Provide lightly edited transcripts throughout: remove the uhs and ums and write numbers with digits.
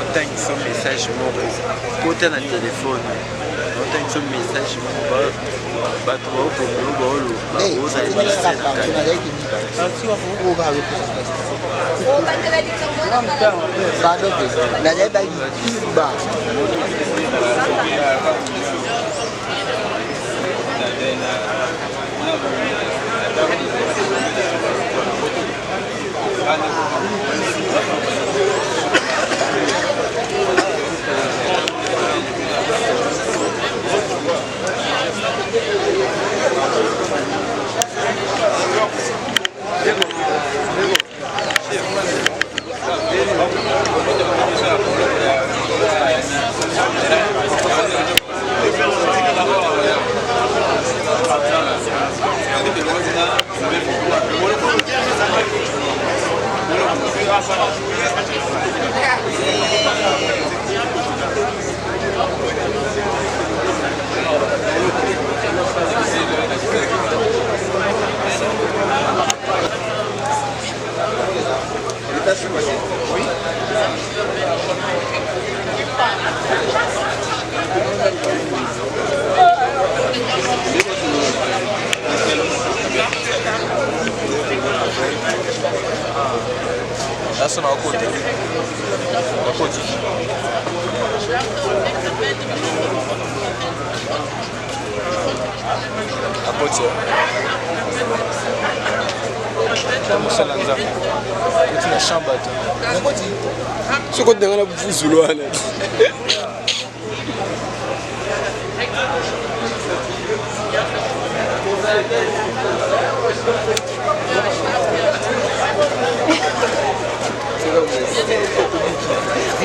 Ontem son message moko côté na téléphone ontem son message moko bato baokomelo baolo baoza ebise na kani That's not good.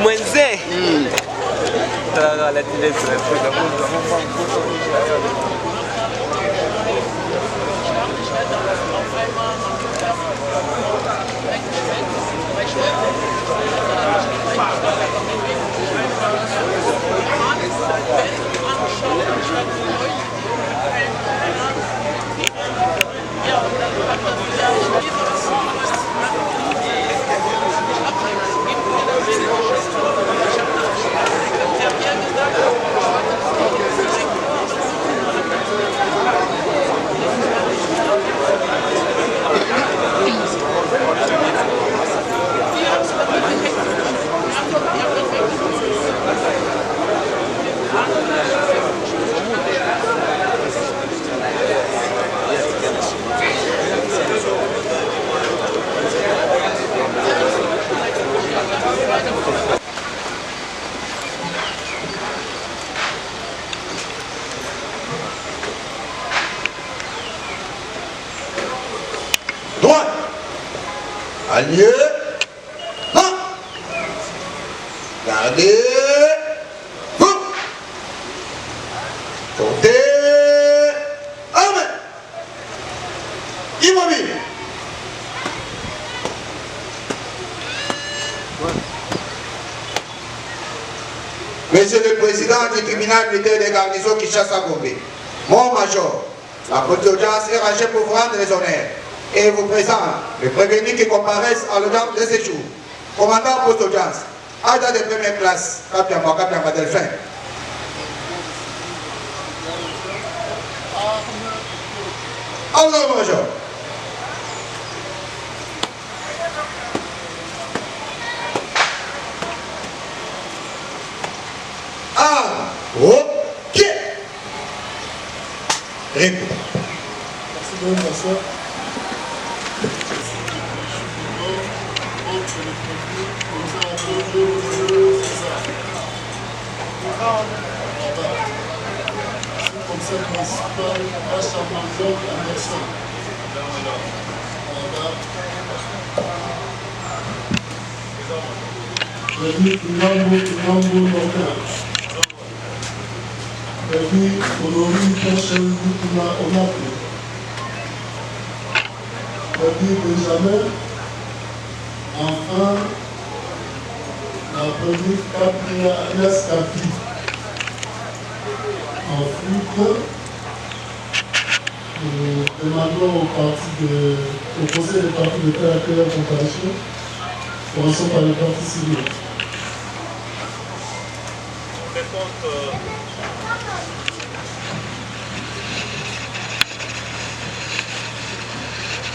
Mwenze la télé sur le truc Allié, gardez, comptez, amen, immobile. Monsieur le Président du tribunal militaire des garnisons Kinshasa-Gombe, mon major, la petite audience est rangée pour vous rendre les honneurs. Et vous présente le prévenu qui comparaissent à l'audience de séjour. Commandant poste audience, agent de première classe, Kapiamba Delphin. Alors, major. Ah, ok. Répète. Merci beaucoup, bonsoir. Conseil municipal à Chamandon Anderson. Prévu Tunambo Local. Prévu Olomi Kachel Mutuna Onape. Prévu Benjamin. Enfin, la prévue Capria alias Capi. Ensuite, nous demandons au conseil des partis de faire accueillir la comparution. Commençons par les partis civils.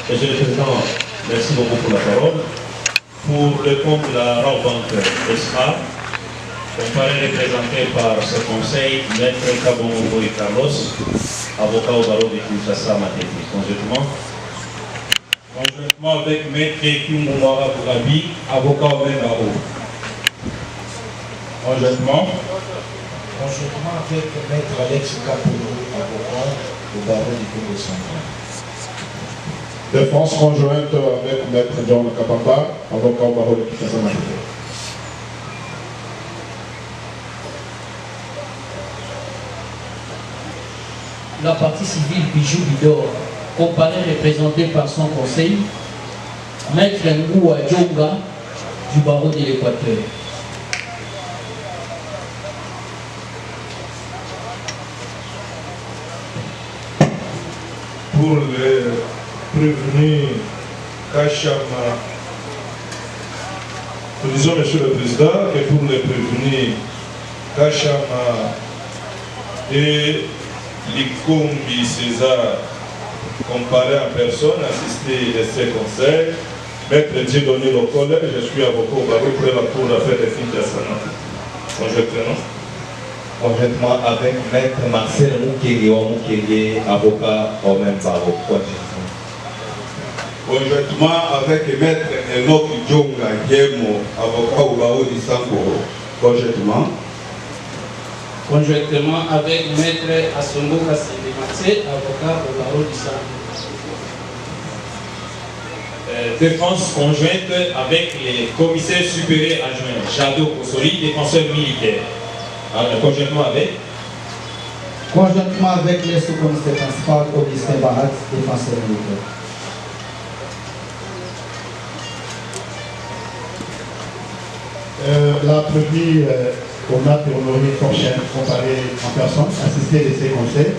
Monsieur le Président, merci beaucoup pour la parole. Pour le compte de la Rabobank ESMA, comparé représenté par ce conseil, Maître Kabongo Boy Carlos, avocat au barreau de Kinshasa Matete. Conjointement avec Maître Kimbouara Bourabi, avocat au même barreau. Conjointement avec Maître Alex Kapoulou, avocat au barreau du Congo central. Défense conjointe avec Maître John Kapamba, avocat au barreau de Kinshasa Matete. La partie civile Bijou Bidor, comparé représenté par son conseil, Maître Ngoua Djonga du barreau de l'Équateur. Pour le prévenu Kachama, nous disons, Monsieur le Président, que pour les prévenus Kachama et Likombi César, comparé en personne, assisté de ces conseils, Maître Dieudonné Lokole, je suis avocat au barreau pour la Cour d'affaires de Kinshasa. Conjointement avec Maître Marcel Moukeye, avocat au même barreau. Conjointement avec Maître Enoch Djonga Yemo, avocat au barreau du Sangoro. Conjointement avec Maître Asongo Kassé, avocat au barreau du Sangoro. Défense conjointe avec les commissaires supérieurs adjoints, Jado Kosori, défenseur militaire. Conjointement avec les sous-commissaires principaux, Augustin Barat, défenseur militaire. La prévue, on a honoré prochaine comparée en personne, assisté de ses conseils,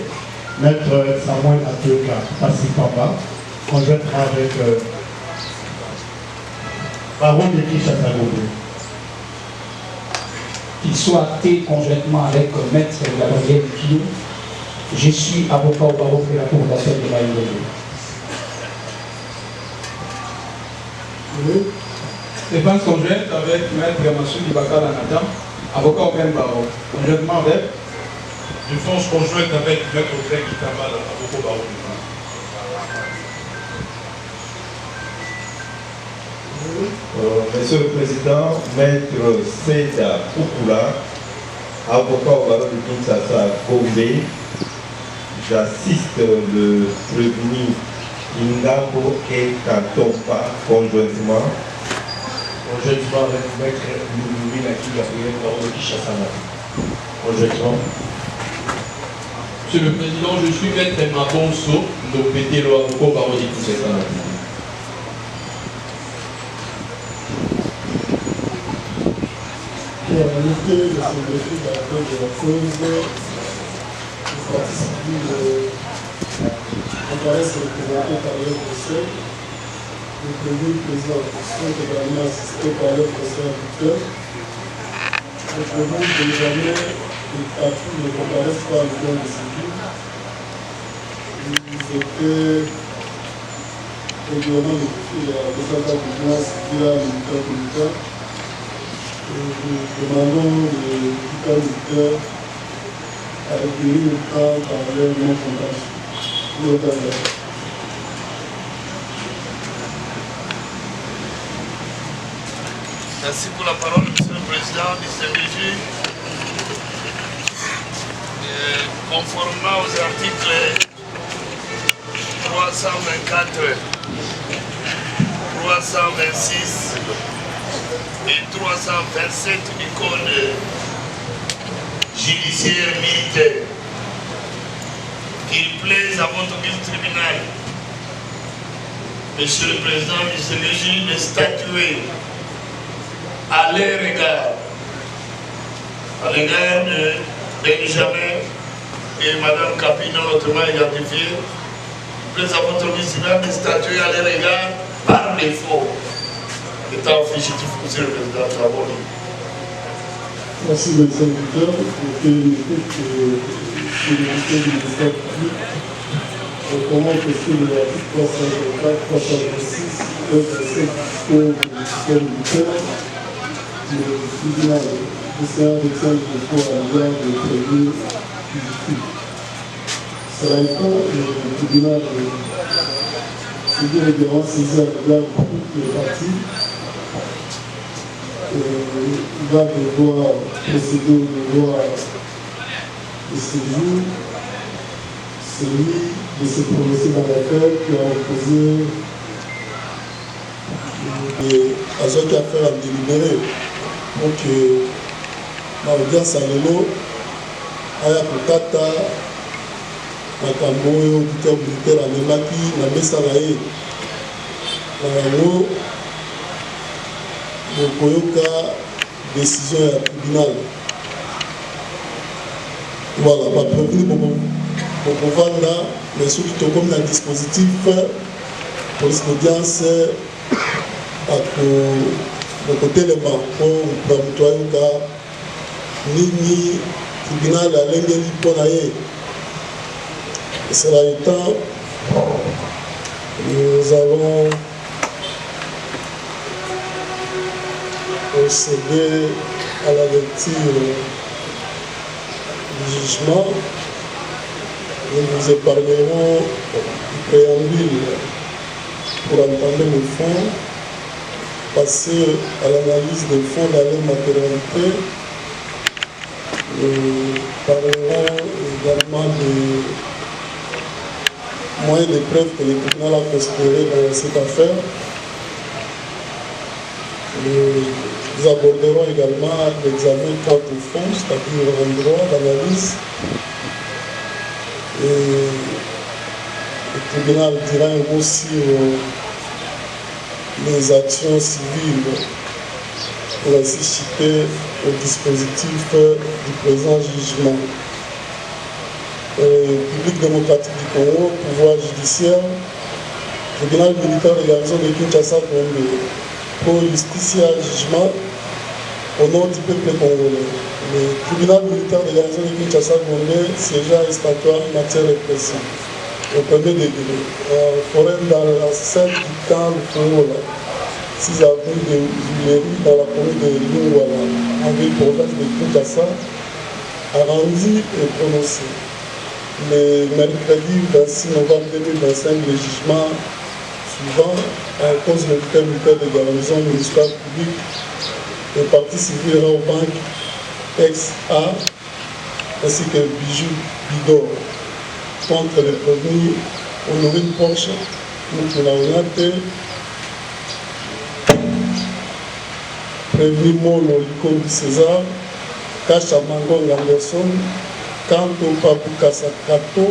Maître Samuel Atioka, Passipamba, conjointement avec Baron de Kinshasa. Qu'il soit acté conjointement avec Maître Gabriel Kino. Je suis avocat au barreau de la Cour d'appel de Maïndodo. Défense conjointe avec Maître Massoudi Bakala Nathan, avocat au même barreau. Conjointement avec Défense conjointe avec Maître Greg Itamala, avocat au barreau du Monsieur le Président, Maître Seda Koukoula, avocat au barreau de Kinshasa Gombe, j'assiste le prévenu Ingambo et Katompa conjointement. Conjointement avec Maître Louis Naki Gabriel, barreau de Kinshasa. Conjointement. Monsieur le Président, je suis Maître Mabonso, Nopété, avocat au barreau de Kinshasa. Pour noter le défi de la cause de la cause, les partis civils apparaissent représentés par leur conseil. Le président sont également assistés par leur conseil inducteur. Le président de jamais les partis ne comparaissent pas avec leur civil. Ils étaient régulièrement notifiés à la présentation civile militaire. Nous demandons aux militaires à recueillir le temps par leur non-comptage. Merci pour la parole, Monsieur le Président, distingué juge. Conformément aux articles 324, 326 et 327 du Code judiciaire militaire, qu'il plaise à votre tribunal, Monsieur le Président, Monsieur le juge, de statuer à l'égard de Benjamin et Mme Capino hautement identifiée, plaise à votre visiteur de statuer à les regards par défaut. Étant fugitif, monsieur le Président Traoré. Merci, M. le Sénateur. Je fais du ministère public. Comment tester l'article 354, 326, discours du système militaire, le tribunal du Sénat retient le dépôt à l'égard de prévenus fugitives. Cela étant, le tribunal civil également saisi à l'égard de toutes les parties. Il va devoir procéder au devoir de séjour, celui de se prononcer dans l'affaire qui a opposé à ce qui a fait en délibéré pour que l'audience à l'élo aya kokata makambo oyo auditeur militaire amemaki na mesa na ye na yango bokoyoka décision ya tribunal. Voilà, pas prévenu pour pouvoir mais ceux qui ont comme un dispositif pour l'audience à côté de ma pour nettoyer ni tribunal à l'engagement pour aller. Cela étant, nous allons procéder à la lecture du jugement. Nous vous épargnerons du préambule pour entendre le fond, passer à l'analyse des fonds dans les matérialités. Nous parlerons également des moyens de preuve que le tribunal a considéré dans cette affaire. Nous aborderons également l'examen quant au fond, c'est-à-dire un droit d'analyse. Et le tribunal dira un mot sur les actions civiles pour ainsi citer au dispositif du présent jugement. République démocratique du Congo, pouvoir judiciaire, tribunal militaire de garnison de Kinshasa Gombe, pour justicia jugement au nom du peuple congolais. Le tribunal militaire de garnison de Kinshasa Gombe siégea instantoire en matière de répression au premier degré. Forêt dans la scène du camp de Congo, 6 avenue de Villery dans la commune de Lingwala, en ville province de Kinshasa, a rendu et prononcé. Le mercredi 26 novembre 2025, le jugement suivant en cause de militaire de garnison municipale publique et partie civile au banque XA ainsi que Bijou Bidor contre les prévenus Honorine Porsche, Moukoulaounate, prévenu Molo Likombi César, Kacha Mangon Anderson, Kanto Papu Kasakato,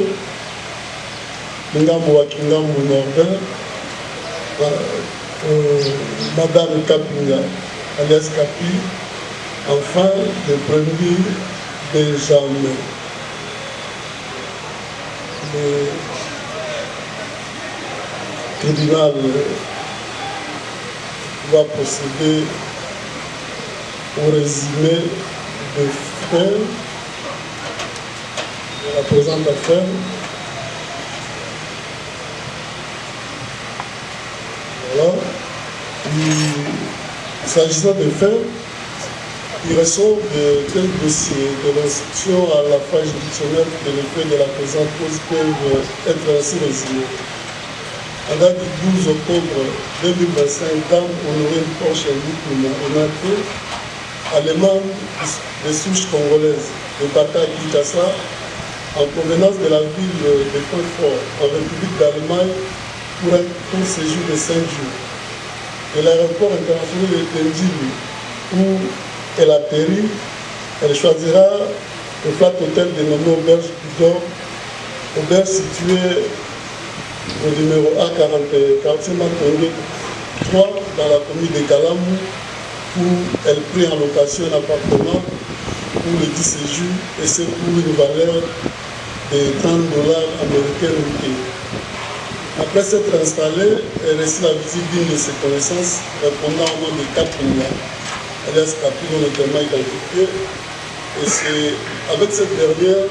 Ngambo Wakingambo Nordin, Madame Kapinga, alias Kapi, enfin le premier Benjamin. Le tribunal va procéder au résumé des faits de la présente affaire. Voilà. S'agissant des faits, il ressort de tel dossier de l'instruction à la phase juridictionnelle que les faits de la présente cause peuvent être ainsi résumés. En date du 12 octobre 2025, Dame Honorine Porsche Moukoulaounate, allemande des souches congolaises, débarqua à Kinshasa en provenance de la ville de Francfort, en République d'Allemagne, pour un court séjour de 5 jours. De l'aéroport international de Tendili, où elle atterrit, elle choisira le flat hôtel dénommé Auberge Bidor, auberge située au numéro A40, quartier Matongue 3, dans la commune de Kalamou, où elle prit en location un appartement pour le 10 séjours et c'est pour une valeur de 30 $ américains lootés. Après s'être installé, elle reçut la visite d'une de ses connaissances répondant au nom de 4 milliards, alias Capino notamment identifié. Et c'est avec cette dernière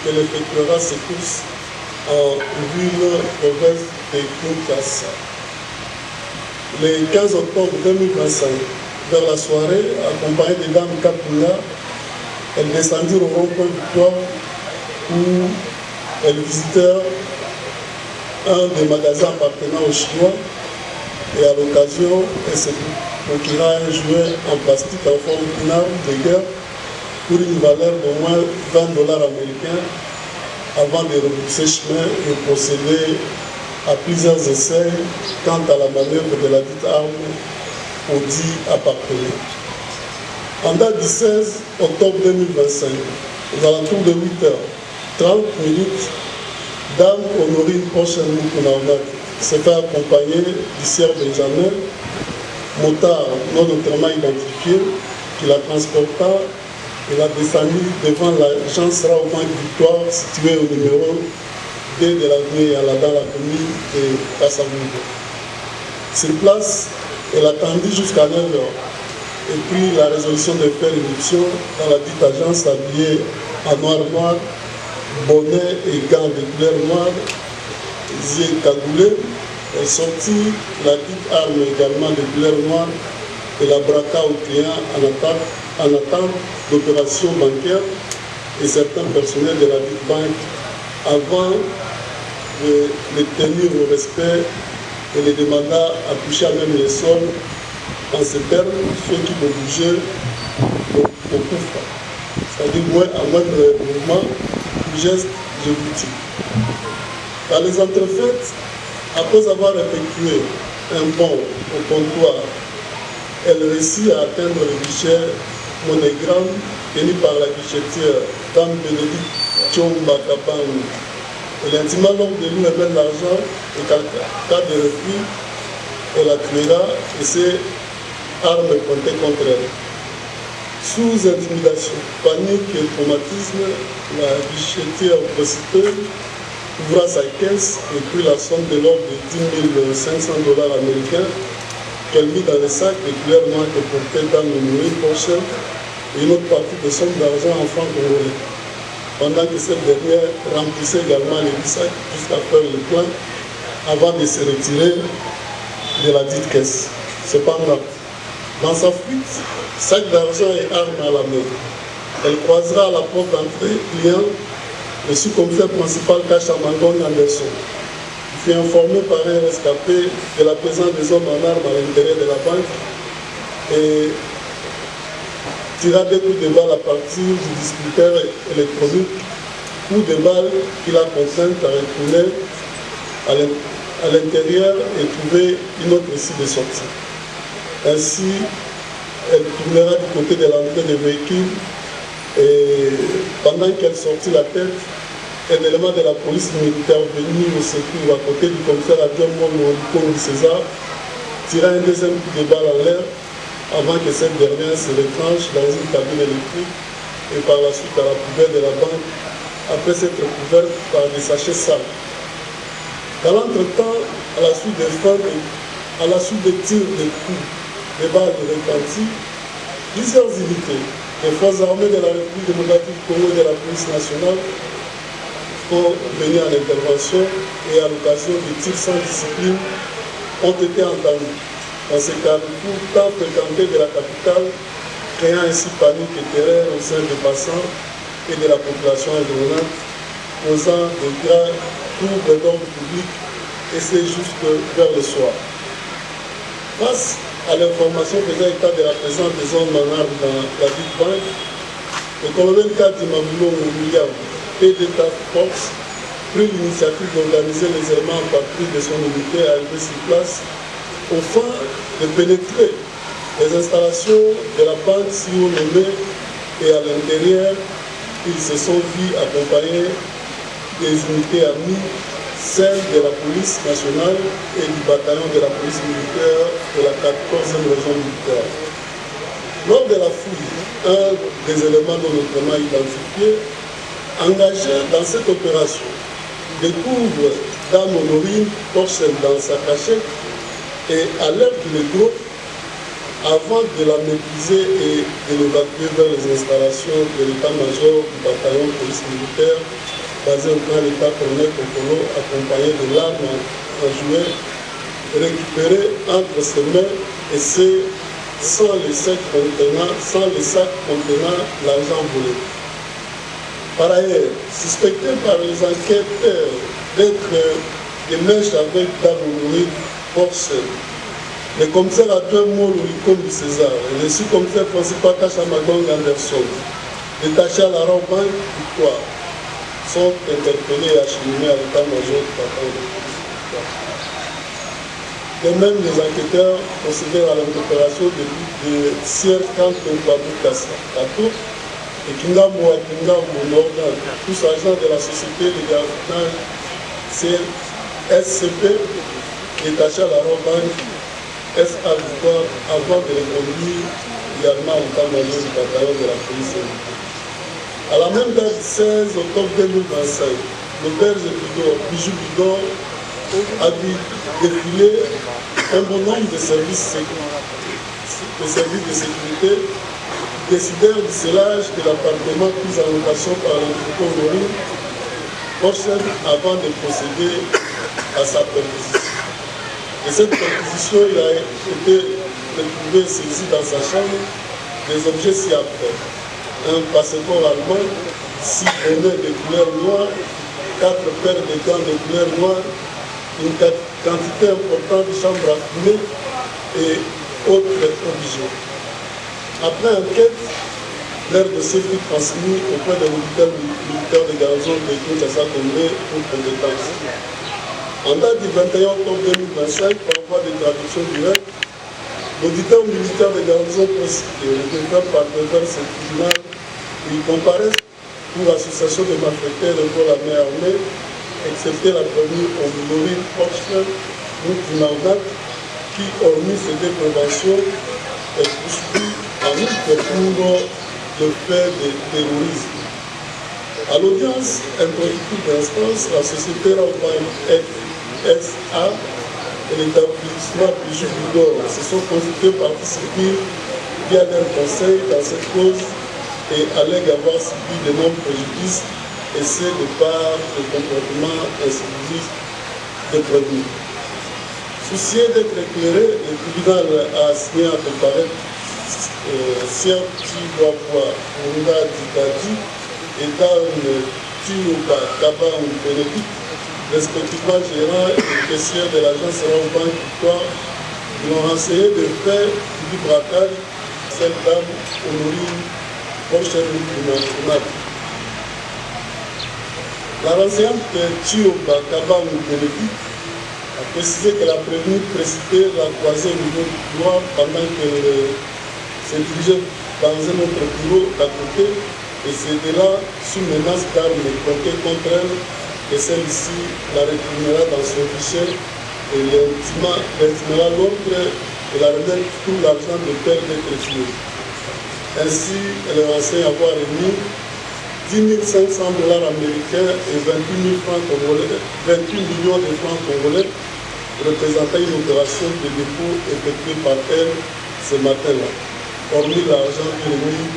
qu'elle effectuera ses courses en ville province de Kinshasa. Le 15 octobre 2025, vers la soirée, accompagnée de Dame Kapuna, elle descendit au rond-point Victoire où elle visitait un des magasins appartenant aux Chinois et à l'occasion, elle se procura un jouet en plastique en forme d'une arme de guerre pour une valeur d'au moins 20 $ américains avant de rebrousser chemin et procéder à plusieurs essais quant à la manœuvre de la dite arme au dit appartenait. En date du 16 octobre 2025, aux alentours de 8h30, Dame Honorine Pochen-Moukounaunak s'est fait accompagner du Sieur Benjamin, motard non notamment identifié, qui la transporta et la descendit devant l'agence Raobank Victoire située au numéro 2 de l'avenue Yala dans la commune de Kassavugo. Sur place, elle attendit jusqu'à 9h et prit la résolution de faire irruption dans la dite agence habillée en noir, bonnet et gants de couleur noire, yeux cagoulés. Elle sortit la dite arme également de couleur noire et la braqua au client en attente d'opérations bancaires et certains personnels de la dite banque avant de les tenir au respect et les demanda à toucher à même les sommes en ces termes, ceux qui vont bouger au coup. C'est-à-dire à moindre mouvement, geste, je vous dis. Dans les entrefaites, après avoir effectué un bond au comptoir, elle réussit à atteindre le guichet monogramme tenu par la guichetière Dame Bénédicte Tchomba Kabang. Elle intima l'homme de lui remettre l'argent et qu'en cas de refus, elle la tuera et ses armes pointées contre elle. Sous intimidation, panique et traumatisme, la guichetière prostituée ouvra sa caisse et prit la somme de l'ordre de 10 500 $ américains qu'elle mit dans le sac de couleur noire que portait dans le numéro prochain et une autre partie de somme d'argent en francs congolais. Pendant que cette dernière remplissait également les sacs jusqu'à faire le plein avant de se retirer de la dite caisse. Cependant, dans sa fuite, sac d'argent et armes à la main, elle croisera à la porte d'entrée client le sous-commissaire principal Kachamangon Anderson. Il fut informé par un rescapé de la présence des hommes en armes à l'intérieur de la banque et tira des coups de balle à partir du distributeur électronique, coups de balle qu'il a contraint à retourner à l'intérieur et trouver une autre issue de sortie. Ainsi, elle tournera du côté de l'entrée des véhicules et pendant qu'elle sortit la tête, un élément de la police militaire venu au secours à côté du commissaire adjoint Mono César tira un deuxième coup de balle en l'air avant que cette dernière se retranche dans une cabine électrique et par la suite à la poubelle de la banque après s'être couverte par des sachets sales. Dans l'entretemps, à la suite des frappes, à la suite des tirs, des coups, des balles repenties, plusieurs unités des forces armées de la République démocratique du Congo et de la police nationale sont venues à l'intervention et à l'occasion de tirs sans discipline ont été entendus dans ces carrefours tant fréquentés de la capitale, créant ainsi panique et terreur au sein des passants et de la population environnante, causant de graves troubles d'ordre public et c'est jusque vers le soir. Face à l'information faisant état de la présence des hommes en armes dans la ville banque, le colonel Kadi Mabulo Mouya, PD Task Force, prit l'initiative d'organiser les éléments en partie de son unité arrivés sur place au fin de pénétrer les installations de la banque si haut nommée et à l'intérieur, ils se sont vus accompagnés des unités amies, celles de la police nationale et du bataillon de la police militaire de la 14e région militaire. Lors de la fouille, un des éléments non notamment identifiés engagé dans cette opération découvre Dame Honorine Porcel dans sa cachette et alerte le groupe avant de la maîtriser et de l'évacuer vers les installations de l'état-major du bataillon police militaire basé au grand état-colonel Kokolo, accompagné de l'arme en jouet récupérée entre ses mains et c'est sans les sacs contenant l'argent volé. Par ailleurs, suspecté par les enquêteurs d'être des mèches avec Dame Honorine Porcel, le commissaire adjoint Molo Likombi César et le sous-commissaire principal Kachamagong Anderson, détachés à la Rambanque Victoire, sont interpellés et acheminés à l'état-major du bataillon. De même, les enquêteurs considèrent à l'opération de Sierre Kanto Babou Kato et Kingambo Akingambo Nordan, tous agents de la société de gardiennage SCP, détachés à la Rambanque SA Victoire avant de les conduire également à l'état-major du bataillon de la police. À la même date, 16 octobre 2025, le berge Bijou Bidor a défilé un bon nombre de services de sécurité décidèrent du scellage de l'appartement pris en location par le directeur Honorine Porcel avant de procéder à sa perquisition. Et cette perquisition, il a été retrouvé saisi dans sa chambre des objets ci-après. Un passeport allemand, 6 bonnets de couleur noire, 4 paires de gants de couleur noire, une quantité importante de chambres à fumer et autres objets. Après enquête, leur dossier fut transmis auprès de l'auditeur militaire de garnison de Kinshasa Congrès pour compétence. En date du 21 octobre 2025, par voie de traduction directe, l'auditeur militaire de garnison précité, le directeur partenaire de ce tribunal, il comparaissent pour association de malfaiteurs de la main armée, excepté la première Honorine Porcel, Moukounaounak, qui, hormis ces déprobations, est poursuivi en outre pour le fait de terrorisme. À l'audience introductive d'instance, la société Rambanque SA et l'établissement Bijou Bidor se sont constitués partie civile via leur conseil dans cette cause et allèguent avoir subi d'énormes préjudices et c'est de par le comportement incisif des prévenus. Soucié d'être éclairé, le tribunal a assigné à comparaître Sierre Tiwapwa Munda Didadi et Dan Tiyoba Kaba Bénédicte, respectivement gérant et caissière de l'agence Rambanque Victoire, qui l'ont renseigné de faits du braquage cette dame Honorine Porcel Moukounaounak. La renseignante Tiyoba Kaba Bénédicte a précisé que la prévenue précitée l'a croisée au niveau du couloir pendant qu'elle se dirigeait dans un autre bureau d'à côté et c'est de là, sous menace d'armes pointées contre elle, que celle-ci la réprimera dans son guichet et l'intimera l'autre et la remettre tout l'argent de père d'être tué. Ainsi, elle enseigne avoir remis 10 500 $ américains et 28 millions de francs congolais représentant une opération de dépôt effectuée par elle ce matin-là, hormis l'argent remis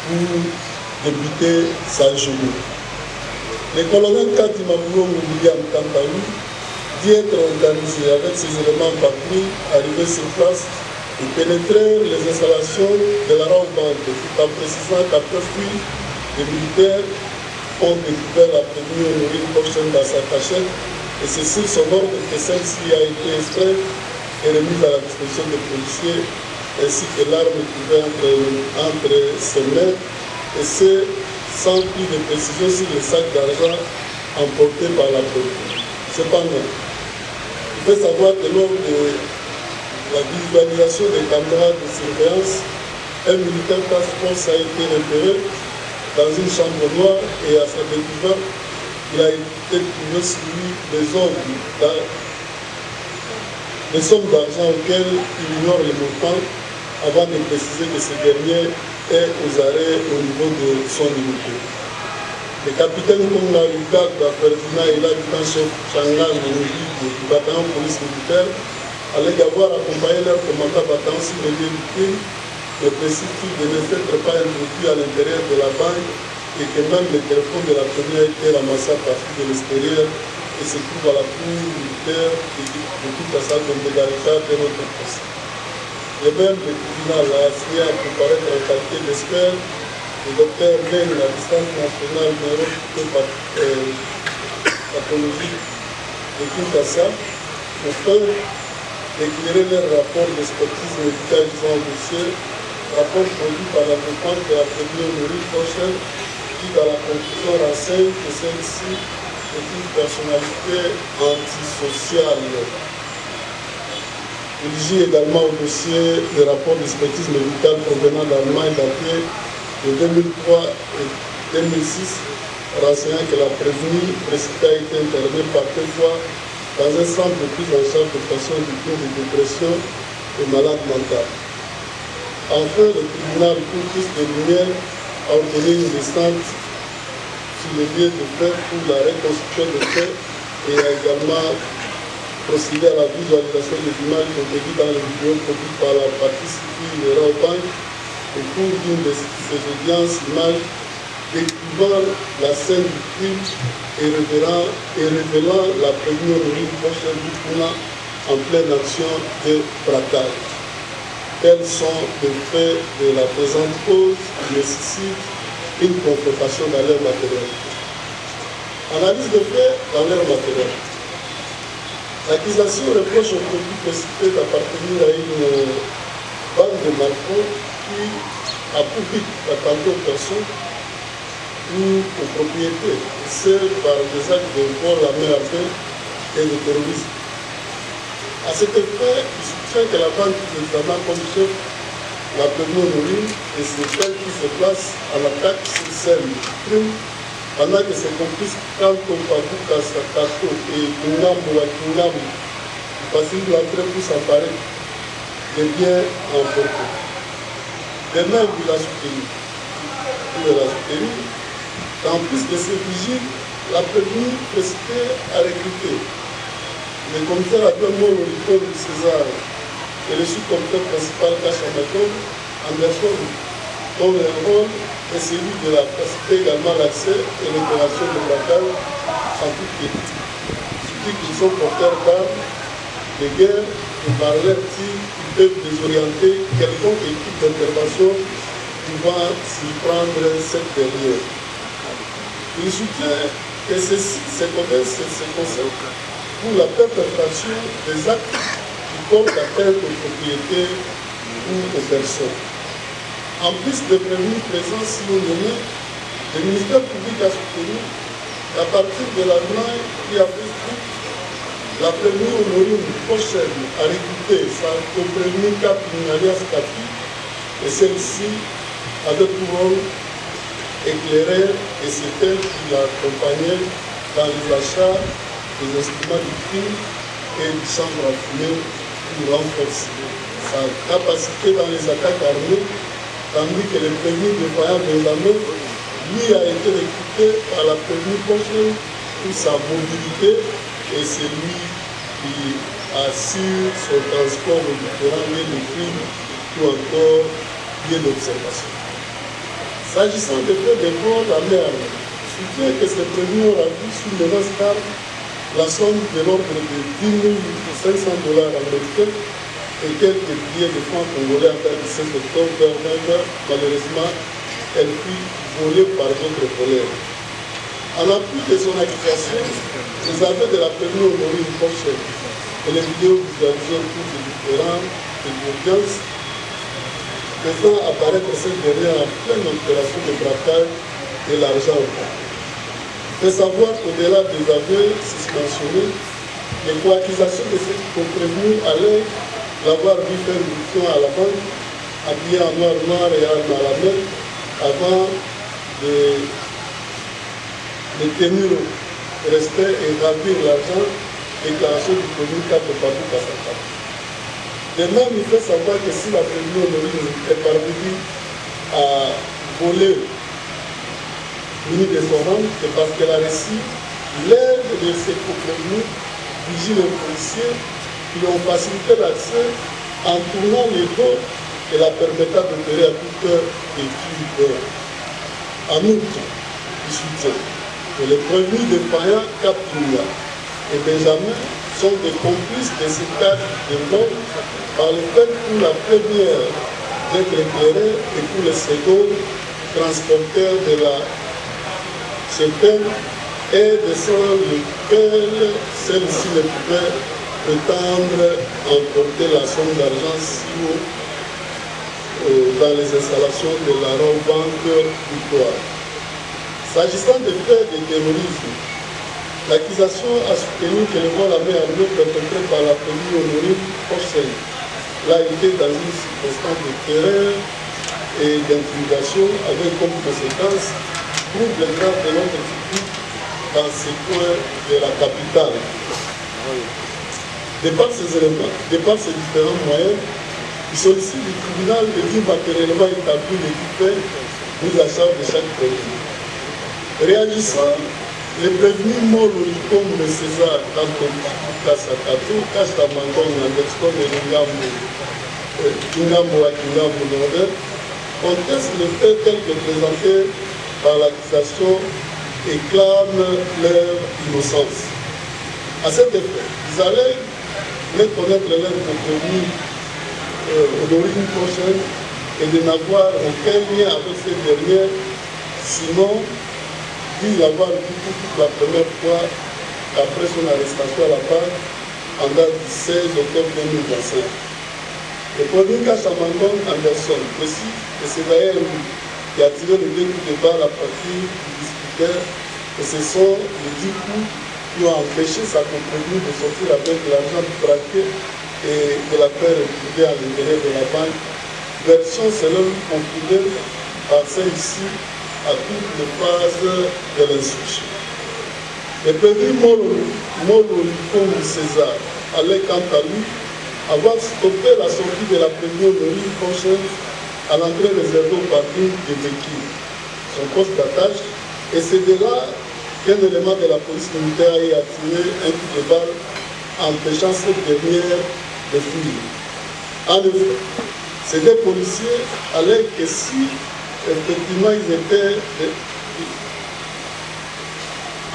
pour débuter sa journée. Le colonel Kadimaboulo William Kantaou dit être organisé avec ses éléments patrouilles, arrivé sur place et pénétrer les installations de la Rambanque, tout en précisant qu'après fuir, les militaires ont découvert la première Honorine Porcel dans sa cachette et c'est sur son ordre que celle-ci a été extraite et remise à la disposition des policiers ainsi que l'arme trouvée entre ses mains et c'est sans plus de précision sur le sac d'argent emporté par la police. Cependant, il faut savoir que lors de la visualisation des caméras de surveillance, un militaire task force a été repéré dans une chambre noire et à sa découverte, il a été trouvé sur lui des sommes d'argent auxquelles il ignore les montants avant de préciser que ce dernier est aux arrêts au niveau de son unité. Le capitaine Konga Lugagba, Ferdinand et l'adjudant-chef Changal du bataillon police militaire allaient avoir accompagné leur commandant bataillon sur les lieux du crime, mais précise qu'il ne s'être pas introduit à l'intérieur de la banque et que même le téléphone de la première a été ramassé à partir de l'extérieur et se trouve à la cour militaire de tout à sa d'égalité de notre poste. Et même le tribunal a assigné à comparaître en qualité d'expert le docteur Meng, la distance nationale pathologique de Kinshasa, afin d'éclairer leur rapport d'expertise médicale visant au dossier, rapport produit par la défense de la première Maurice Rochelle, qui dans la conclusion renseigne que celle-ci est une personnalité antisociale. Il gît également au dossier le rapport d'expertise médicale provenant d'Allemagne daté de 2003 et 2006, renseignant que la prévenue précitée a été internée par deux fois dans un centre de prise en charge de patients victimes de dépression et malades mentales. Enfin, le tribunal pour plus de lumière a ordonné une descente sur les lieux de fait pour la reconstruction des faits et a également procédé à la visualisation des images contenues dans les vidéos produites par la partie civile de Raobank au cours d'une de ces audiences, images décrivant la scène du crime et révélant la prévenue Honorine Rochelle Boukouna en pleine action de braquage. Tels sont les faits de la présente cause qui nécessitent une confrontation dans leur matérialité. Analyse de faits dans leur matérialité. L'accusation reproche au produit précité d'appartenir à une bande de malfrats qui a pour but d'attenter aux personnes ou aux propriétés, c'est par des actes de vol à main armée et de terrorisme. À cet effet, il soutient que la bande qui examine comme chef la première Honorine et c'est elle qui se place en attaque sur scène du crime, pendant que ses complices Kanto, Pabuka, Sakato et Kingambo à Kingambo facilitent l'entrée pour s'emparer des biens emportés. De même, il a soutenu. En plus de ces vigiles, la prévenue précitée a recruté le commissaire adjoint au Nicole du César et le sous-commissaire principal Kachamaton, Anderson, dont le rôle est celui de la faciliter également l'accès et l'opération de braquage en toute équipe. Surtout qu'ils sont porteurs d'armes de guerre et par leur tir, ils peuvent désorienter quelconque équipe d'intervention pouvant s'y prendre cette dernière. Il soutient que ceci se connaissent et se concerne pour la perpétration des actes qui portent atteinte aux propriétés ou aux personnes. En plus de prévenus présents si on nommé, le ministère public a soutenu qu'à partir de l'Allemagne qui a fait tout, la première Honorine prochaine a recruté sa co-prévenue Capine alias Capi et celle-ci avait pour rôle éclairé et c'est elle qui l'accompagnait dans les achats des instruments du crime et du chambre à fumer pour renforcer sa capacité dans les attaques armées, tandis que le prévenu défaillant Benjamin, lui a été recruté par la prévenue prochaine pour sa mobilité et c'est lui qui assure son transport aux différents lieux de crime ou encore lieux d'observation. S'agissant des faits de vol à mer, soutient que ces prévenus aura vu sous menace d'armes la somme de l'ordre de 10 500 $ américains et quelques billets de francs congolais en date du 16 octobre vers 20 h. Malheureusement, elle fut volée par d'autres voleurs. En appui de son accusation, les aveux de la première Honorine Rochelle et les vidéos visualisées autour de différents audiences faisant apparaître cette dernière en pleine opération de braquage de l'argent au camp. Il faut savoir qu'au-delà des aveux susmentionnés, les co-accusations de ceux qui ont prévenu allaient l'avoir vu faire une mission à la banque, habillé en noir et arme à la main, avant de tenir respect et gravir l'argent, déclaration du premier cap de Babou Kassaka. De même, il faut savoir que si la première Honorine est parvenue à voler munie de son rang, c'est parce qu'elle a reçu l'aide de ses co-prévenus, vigiles et policiers, qui lui ont facilité l'accès en tournant les dos et la permettant d'opérer à toute heure et toute heure. En outre, il soutient que les prévenus de Paya, Kapouya et Benjamin sont des complices de ces cas de mort par le fait pour la première d'être éclairée et pour le second transporteur de la chepelle et de sans lequel celle-ci ne pouvait prétendre emporter la somme d'argent si haut dans les installations de la banque Victoire. S'agissant des faits de terrorisme, l'accusation a soutenu que le vol à main armée perpétré par la police Honorine Porcel l'a été dans une circonstance de terreur et d'intimidation avec comme conséquence trouble grave de notre public dans ces coins de la capitale. De par ces éléments, de par ces différents moyens, il sollicite du tribunal de dire matériellement établi les faits mis à charge de chaque prévenu. Réagissant, les prévenus morts au Licom de César, Kantoki, Kassakato, Kastamangon, Anderson et Kingambo à Kingambo Nordel, contestent le fait tel que présenté par l'accusation et clament leur innocence. À cet effet, ils allèguent méconnaître l'aide de prévenus d'origine prochaine et de n'avoir aucun lien avec cette dernière, sinon dit l'avoir vu pour la première fois après son arrestation à la BAC en date du 16 octobre 2025. Le premier cas Chamangon Anderson précise que c'est d'ailleurs lui qui a tiré le 2 coups de balle à partir du discutaire et ce sont les 10 coups qui ont empêché sa compagnie de sortir avec l'argent braqué et de la faire récupérer à l'intérieur de la banque. Version selon confidée par celle-ci à toutes les phases de l'instruction. Le prévenu Molo César allait quant à lui avoir stoppé la sortie de la prévenue de l'île prochaine à l'entrée réservée au parking de Béki, son poste d'attache, et c'est de là qu'un élément de la police militaire a attiré un coup de balle empêchant cette dernière de fuir. En effet, ces deux policiers allaient que si effectivement ils étaient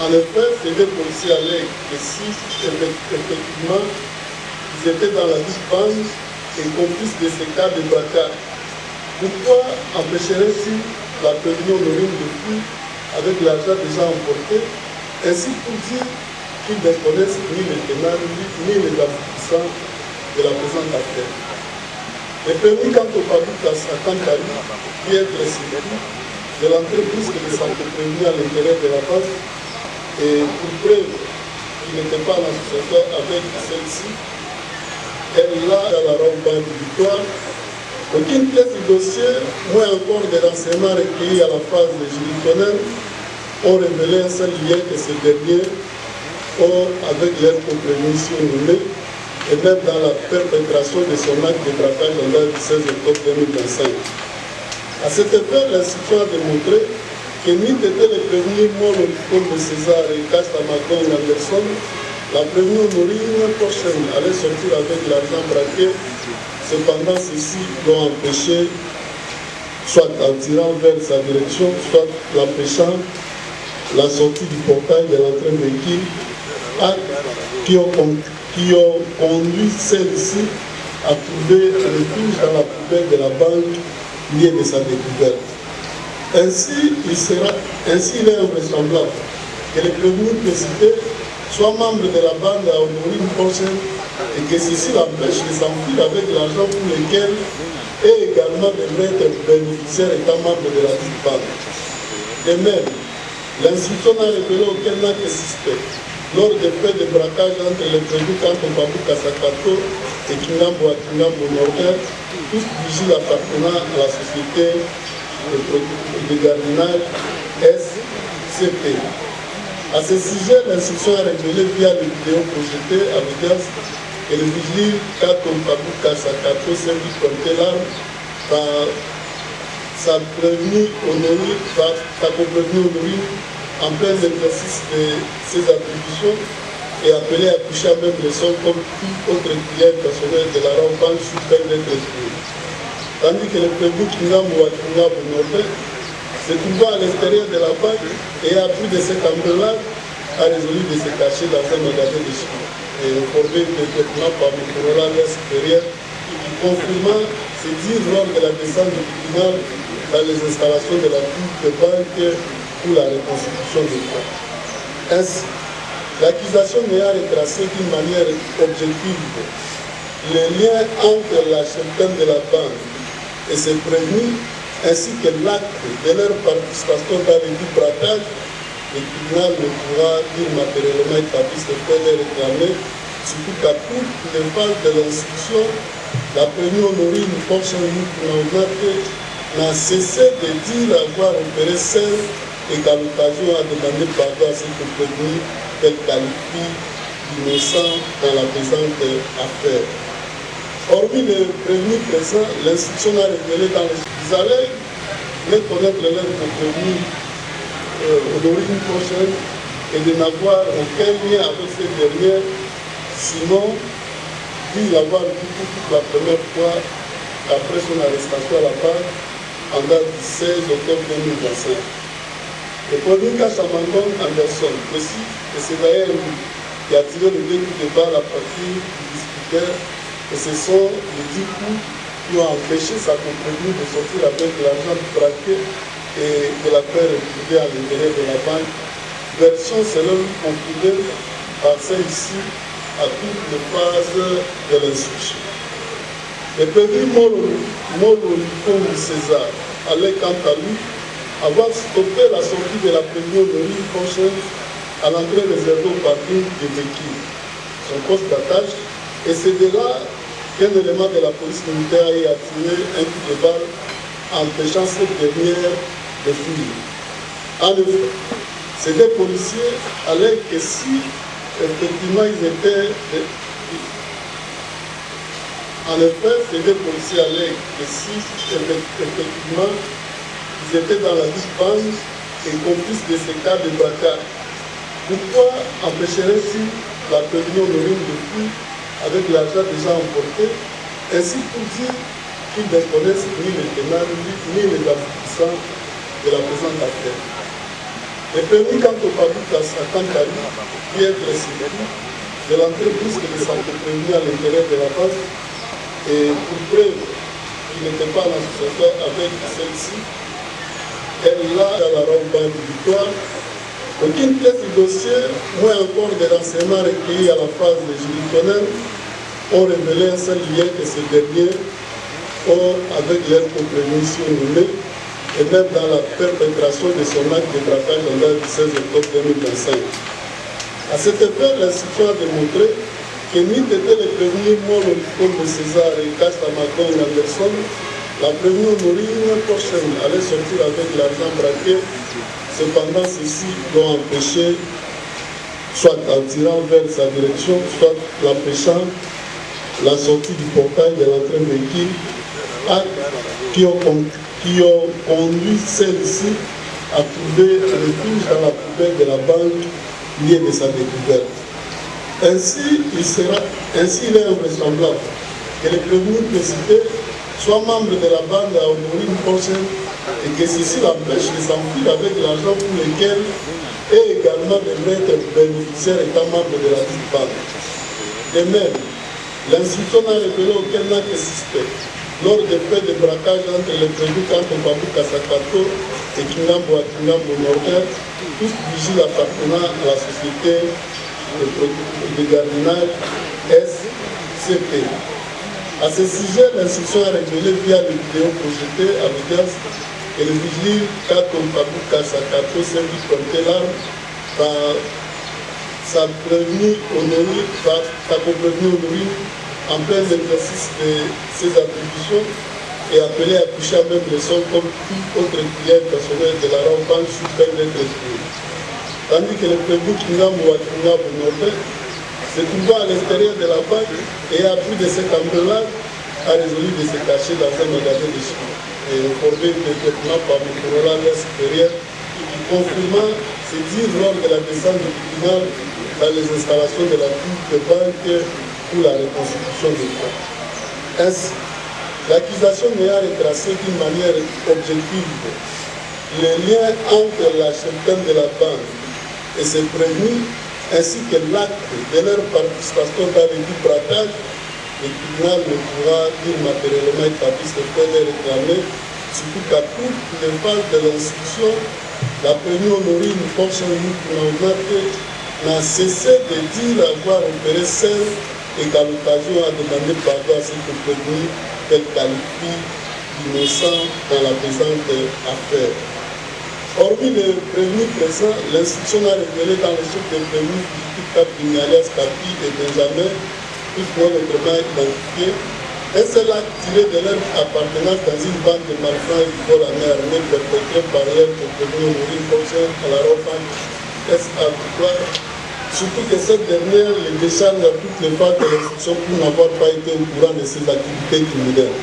en effet, ces deux policiers allaient que si effectivement ils étaient dans la dispense et complices de ces cas de braquage. Pourquoi empêcherait-il la prévenue Honorine de fuir avec l'argent déjà emporté, ainsi pour dire qu'ils ne connaissent ni les ténors ni les aboutissants de la présente affaire. Les prévenus quant au Pabu Kassakantari, qui est précédé de l'entreprise que les prévenus à l'intérieur de la base, et pour preuve qu'il n'était pas en association avec celle-ci, elle l'a à la robe de Victoire. Aucune pièce du dossier, moins encore des renseignements recueillis à la phase de juridictionnel, ont révélé un seul lien que ces derniers ont avec leur compréhension nommée, et même dans la perpétration de son acte de braquage en date du 16 octobre 2025. À cet effet, l'institution a démontré que ni étaient les prévenus morts au Licom de César et Kastamakon Anderson, la prévenue Honorine prochaine allait sortir avec l'argent braqué. Cependant, ceci l'ont empêché, soit en tirant vers sa direction, soit l'empêchant la sortie du portail de l'entrée véhicule, qui ont conduit celle-ci à trouver refuge dans la poubelle de la banque liée de sa découverte. Ainsi, il est invraisemblable que les prévenus précités soient membres de la bande à Honorine prochaine et que ceci l'empêche de s'enfuir avec l'argent pour lequel et également devrait être bénéficiaire étant membre de la dite bande. De même, l'instruction n'a révélé aucun acte suspect lors des faits de braquage entre les prévenus Kanto Pabu Kassakato et Kingambo à Kingambo Nordel, tous vigiles appartenant à la société de gardiennage SCP. À ce sujet, l'instruction a révélé via les vidéos projetées à l'audience que le vigile Kanto Pabu Kassakato s'est vu porter l'arme par sa prévenue Honorine en plein exercice de ses attributions et appelé à toucher à même le sol comme tout autre client personnel de la Ramban sous peine d'être tué. Tandis que le prévenu Kingambo Nordin se trouvant à l'extérieur de la banque et a pris de cette embellade, a résolu de se cacher dans un magasin de chimie et informé immédiatement par le corollaire supérieur qui confirma ses dires lors de la descente du tribunal dans les installations de la cour de banque pour la reconstitution des fonds. Ainsi, l'accusation n'ayant retracé d'une manière objective le lien entre la cheftaine de la banque et ses prévenus, ainsi que l'acte de leur participation dans les dix braquages, le tribunal ne pourra dire matériellement établi ce fait les réclamer, surtout qu'à toutes les phases de l'instruction, la prévenue Honorine n'a cessé de dire avoir opéré seul et qu'à l'occasion a demandé pardon à ses prévenus qu'elle qualifie d'innocent dans la présente affaire. Hormis le prévenu présent, l'instruction a révélé dans les allègues de connaître l'aide de prévenu Honorine prochaine et de n'avoir aucun lien avec ces dernières, sinon dit l'avoir vu pour la première fois après son arrestation à la banque en date du 16 octobre 2025. Le prévenu Kassamandon Anderson précise que c'est d'ailleurs lui qui a tiré le 2 coups de balle à partir du disputeur et ce sont les 10 coups qui ont empêché sa compagnie de sortir avec l'argent braqué et de la faire retrouver à l'intérieur de la banque. Version selon lui conclue par celle-ci à toutes les phases de l'instruction. Le prévenu Molo César allait quant à lui avoir stoppé la sortie de la prévenue Honorine prochaine à l'entrée réservée au parking de Béquille, son poste d'attache, et c'est de là qu'un élément de la police militaire a tiré un coup de balle empêchant cette dernière de fuir. En effet, ces deux policiers allaient que si effectivement ils étaient dans la bande et complices de ces cas de braquage. Pourquoi empêcherait-il la prévenue Honorine de fuir avec l'argent déjà emporté, ainsi pour dire qu'ils ne connaissent ni les tenants ni les aboutissants de la présente affaire. Le permis quant au Babou Kassakantari, qui est précisé de l'entreprise de s'entreprenir à l'intérieur de la base, et pour preuve qu'il n'était pas en association avec celle-ci, elle l'a dans la robe de victoire. Aucune pièce du dossier, moins encore des renseignements recueillis à la phase de juridictionnelle, ont révélé un seul lien que ces derniers ont avec leur compréhension nommée et même dans la perpétration de son acte de braquage en date du 16 octobre 2025. À cet effet, l'instruction a démontré que ni était le prévenu Molo de César et Kassamandon Anderson, la prévenue Honorine prochaine allait sortir avec l'argent braqué. Cependant, ceux-ci l'ont empêché, soit en tirant vers sa direction, soit l'empêchant la sortie du portail de l'entrée véhicule, qui ont conduit celle-ci à trouver refuge dans la poubelle de la banque liée de sa découverte. Ainsi, il est invraisemblable que les prévenus précités soient membres de la bande à Honorine prochaine et que ceci l'empêche de s'enfuir avec l'argent pour lequel et également devrait être bénéficiaire étant membre de la petite bande. De même, l'instruction n'a révélé aucun acte suspect lors des faits de braquage entre les prévenus Kanto Babou Kassakato et Kingambo Nordin, tous vigiles appartenant à la société de gardiennage SCP. À ce sujet, l'instruction a révélé via les vidéos projetées à l'audience que le vigile Kanto Babou Kassakato s'est vu porter l'arme par sa prévenue Honorine, en plein exercice de ses attributions et appelé à toucher à même le sol comme tout autre client personnel de la Ramban sous peine d'être tué. Tandis que le prévenu Kingambo Nordin se trouvant à l'extérieur de la banque et a pris de cette embellade, a résolu de se cacher dans un magasin de chimie et informé immédiatement par le coroner supérieur qui confirma ces dires lors de la descente du tribunal dans les installations de la cour de banque pour la reconstitution des comptes. Ainsi, l'accusation n'ayant retracé d'une manière objective le lien entre la cheptaine de la banque et ses prévenus, ainsi que l'acte de leur participation dans les dix braquages, le tribunal ne pourra dire matériellement établir ce fait de réclamer, surtout qu'à toutes les phases de l'instruction, la prévenue Honorine n'a cessé de dire avoir opéré seul et qu'à l'occasion a demandé pardon à ce que prévenu qu'elle qualifie d'innocent dans la présente affaire. Hormis le prévenu présent, l'instruction a révélé dans les chefs de prévenu fugitifs Capini alias Capi et Benjamin, tous non autrement identifiés, un seul acte tiré de leur appartenance dans une bande de malfrats et du vol à main armée perpétré par elle pour prévenir Maureen Foxer à la Ropan S.A. Victoire, surtout que cette dernière les décharge à toutes les phases de l'instruction pour n'avoir pas été au courant de ses activités criminelles.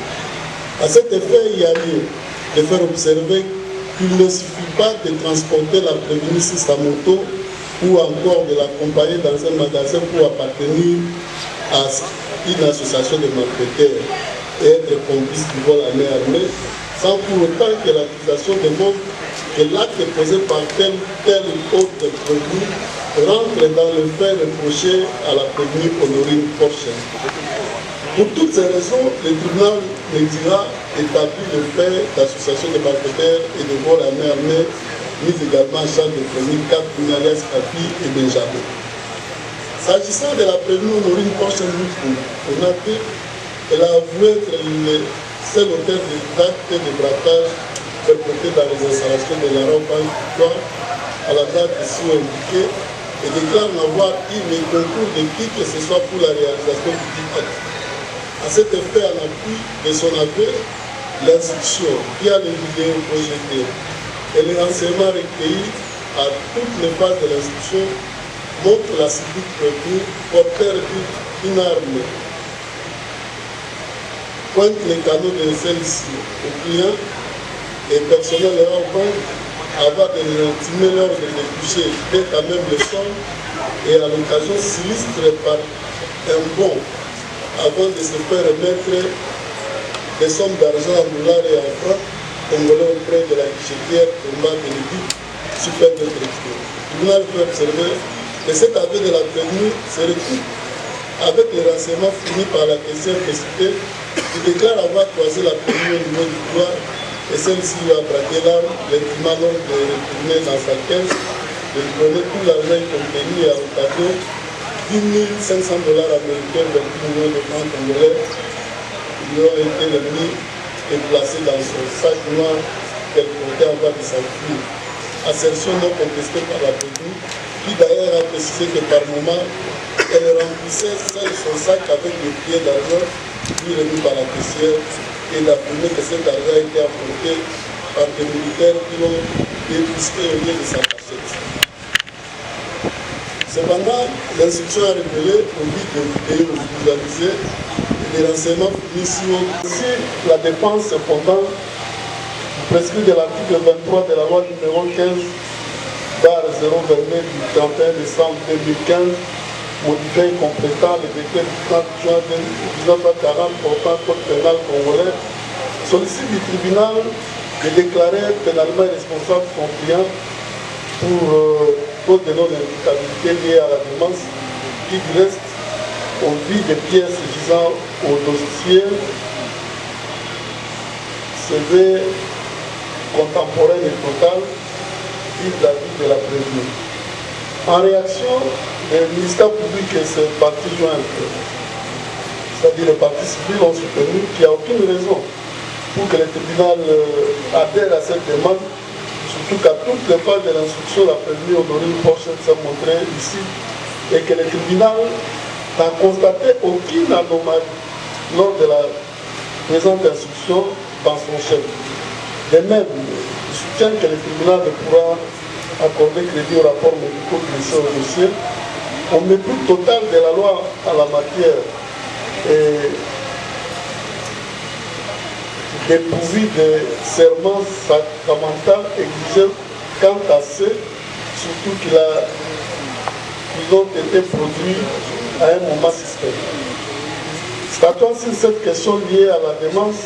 À cet effet, il y a lieu de faire observer qu'il ne suffit pas de transporter la prévenue sur sa moto ou encore de l'accompagner dans un magasin pour appartenir à une association de malfaiteurs et être complice du vol à main armée, sans pour autant que l'accusation démontre que l'acte posé par tel autre prévenu rentre dans le fait reproché à la prévenue Honorine Porchen. Pour toutes ces raisons, le tribunal médira établit le fait d'association de malfaiteurs et de vol à main armée, mis également en charge de prévenir 4 alias Capi et Benjamin. S'agissant de la prévenue Honorine Porchen Konaté, elle a avoué être le seul auteur des actes de braquage perpétrés dans les installations de la Ropan Victoire à la date ici indiquée et déclare n'avoir eu le concours de qui que ce soit pour la réalisation du dit acte. À cet effet, en appui de son aveu, l'instruction via les vidéos projetées et les renseignements recueillis à toutes les phases de l'instruction montrent la civique prévenue porteur d'une arme, pointe les canaux de celle-ci au client et personnel au banque avant de les intimer l'ordre de toucher dès quand même le son et à l'occasion sinistre par un bon avant de se faire remettre des sommes d'argent en dollars et en francs congolais auprès de la guichetière Tomba Bénédicte, super de directeur. Le tribunal peut observer que cet aveu de la prévenue se recoupe avec les renseignements fournis par la question précitée qui déclare avoir croisé la prévenue au niveau du couloir et celle-ci lui a braqué l'arme, l'intimant donc de retourner dans sa caisse, de lui donner tout l'argent contenu et à l'occasion 10 500 $ américains, 28 millions de francs congolais, qui ont été remis et placés dans son sac noir qu'elle portait en voie de s'enfuir. Assertion non contestée par la prévenue, qui d'ailleurs a précisé que par moment, elle remplissait seul son sac avec des billets d'argent, puis remis par la caissière, et d'affirmer que cet argent a été apporté par des militaires qui l'ont débusqué au lieu de sa cachette. Cependant, l'instruction a révélé, au vu des vidéos visualisées et des renseignements fournis si la défense cependant prescrit de l'article 23 de la loi numéro 15/029 du 31 décembre 2015, modifié et complétant le décret du 30 juin 1940 portant code pénal congolais, sollicite du tribunal de déclarer pénalement responsable son client pour cause de non-imputabilité liée à la démence qui reste au vu des pièces visant au dossier CV contemporain et total vive la vie de la prévenue. En réaction, le ministère public et ses parties jointes, c'est-à-dire les parties civiles, ont soutenu qu'il n'y a aucune raison pour que le tribunal adhère à cette demande, surtout qu'à toutes les phases de l'instruction, la prévenue Honorine Porchen s'est montrée ici et que le tribunal n'a constaté aucune anomalie lors de la présente instruction dans son chef. De même, il soutient que le tribunal ne pourra accorder crédit au rapport médical glissé au dossier au mépris total de la loi en la matière et dépourvu de serments sacramentaux exigeants quant à ceux, surtout qu'ils ont été produits à un moment systémique. Statuant sur cette question liée à la démence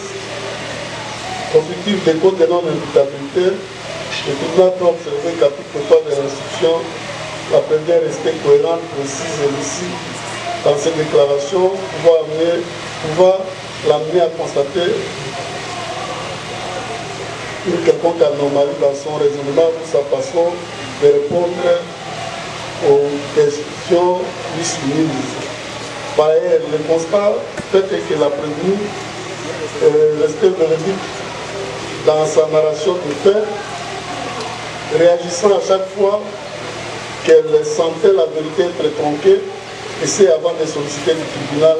constitutive des causes de non-imputabilité, le tribunal peut observer qu'à tout point de l'instruction, la première restée cohérente, précise et lucide dans ses déclarations, pouvant l'amener à constater une quelconque anomalie dans son raisonnement ou sa façon de répondre aux questions lui soumises. Par ailleurs, le constat fait que la prévenue restait véridique dans sa narration de fait, réagissant à chaque fois qu'elle sentait la vérité être tronquée, et c'est avant de solliciter le tribunal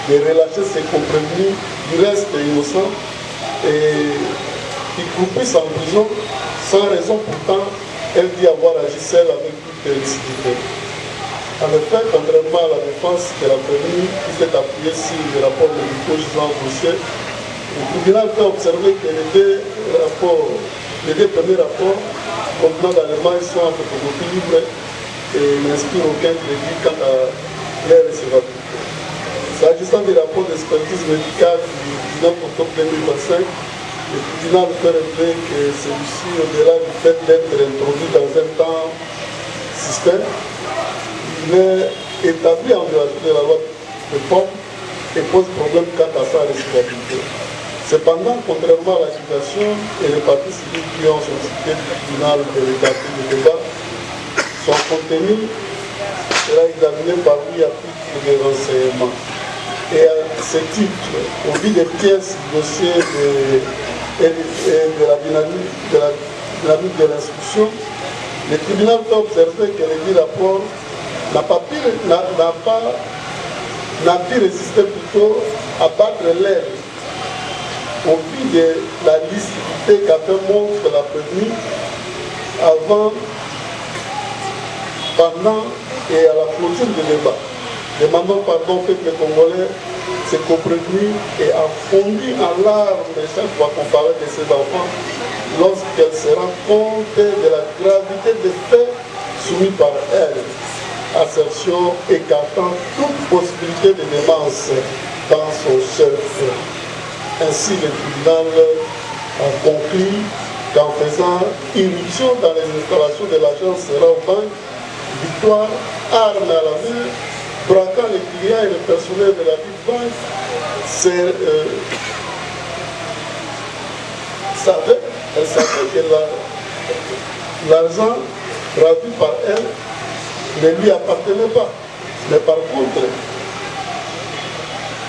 de relâcher ses comprévenus du reste innocent et qui croupissent en prison sans raison. Pourtant, elle dit avoir agi seule avec toute lucidité. En effet, contrairement à la défense de la prévenue qui s'est appuyée sur le rapport de Nico Jean Rocher, le tribunal peut observer que les deux premiers rapports contenant d'éléments sont en photocopie libre et n'inspirent aucun crédit quant à leur recevabilité. S'agissant des rapports d'expertise médicale du 19 octobre 2025, le tribunal peut relever que celui-ci, au-delà du fait d'être introduit dans un temps système, il est établi en violation de la loi de forme et pose problème quant à sa recevabilité. Cependant, contrairement à la situation et les parties civiles qui ont sollicité du tribunal de rétablir le débat, son contenu sera examiné par lui à titre de renseignement. Et à ce titre, au vu des pièces du dossier et de la dynamique de l'instruction, le tribunal peut observer que les 10 rapports n'a pu résister plutôt à battre l'air au vu de la lucidité qu'a fait montre la prévenue avant, pendant et à la clôture du débat. Demandons pardon au peuple congolais, s'est comprévenu et a fondu en larmes chaque fois qu'on parlait de ses enfants lorsqu'elle se rend compte de la gravité des faits soumis par elle. Assertion écartant toute possibilité de démence dans son chef. Ainsi, le tribunal a conclu qu'en faisant irruption dans les installations de l'agence Raobank, Victoire, arme à la main, braquant les clients et le personnel de la Big Bank, elle savait que l'argent ravi par elle ne lui appartenait pas. Mais par contre,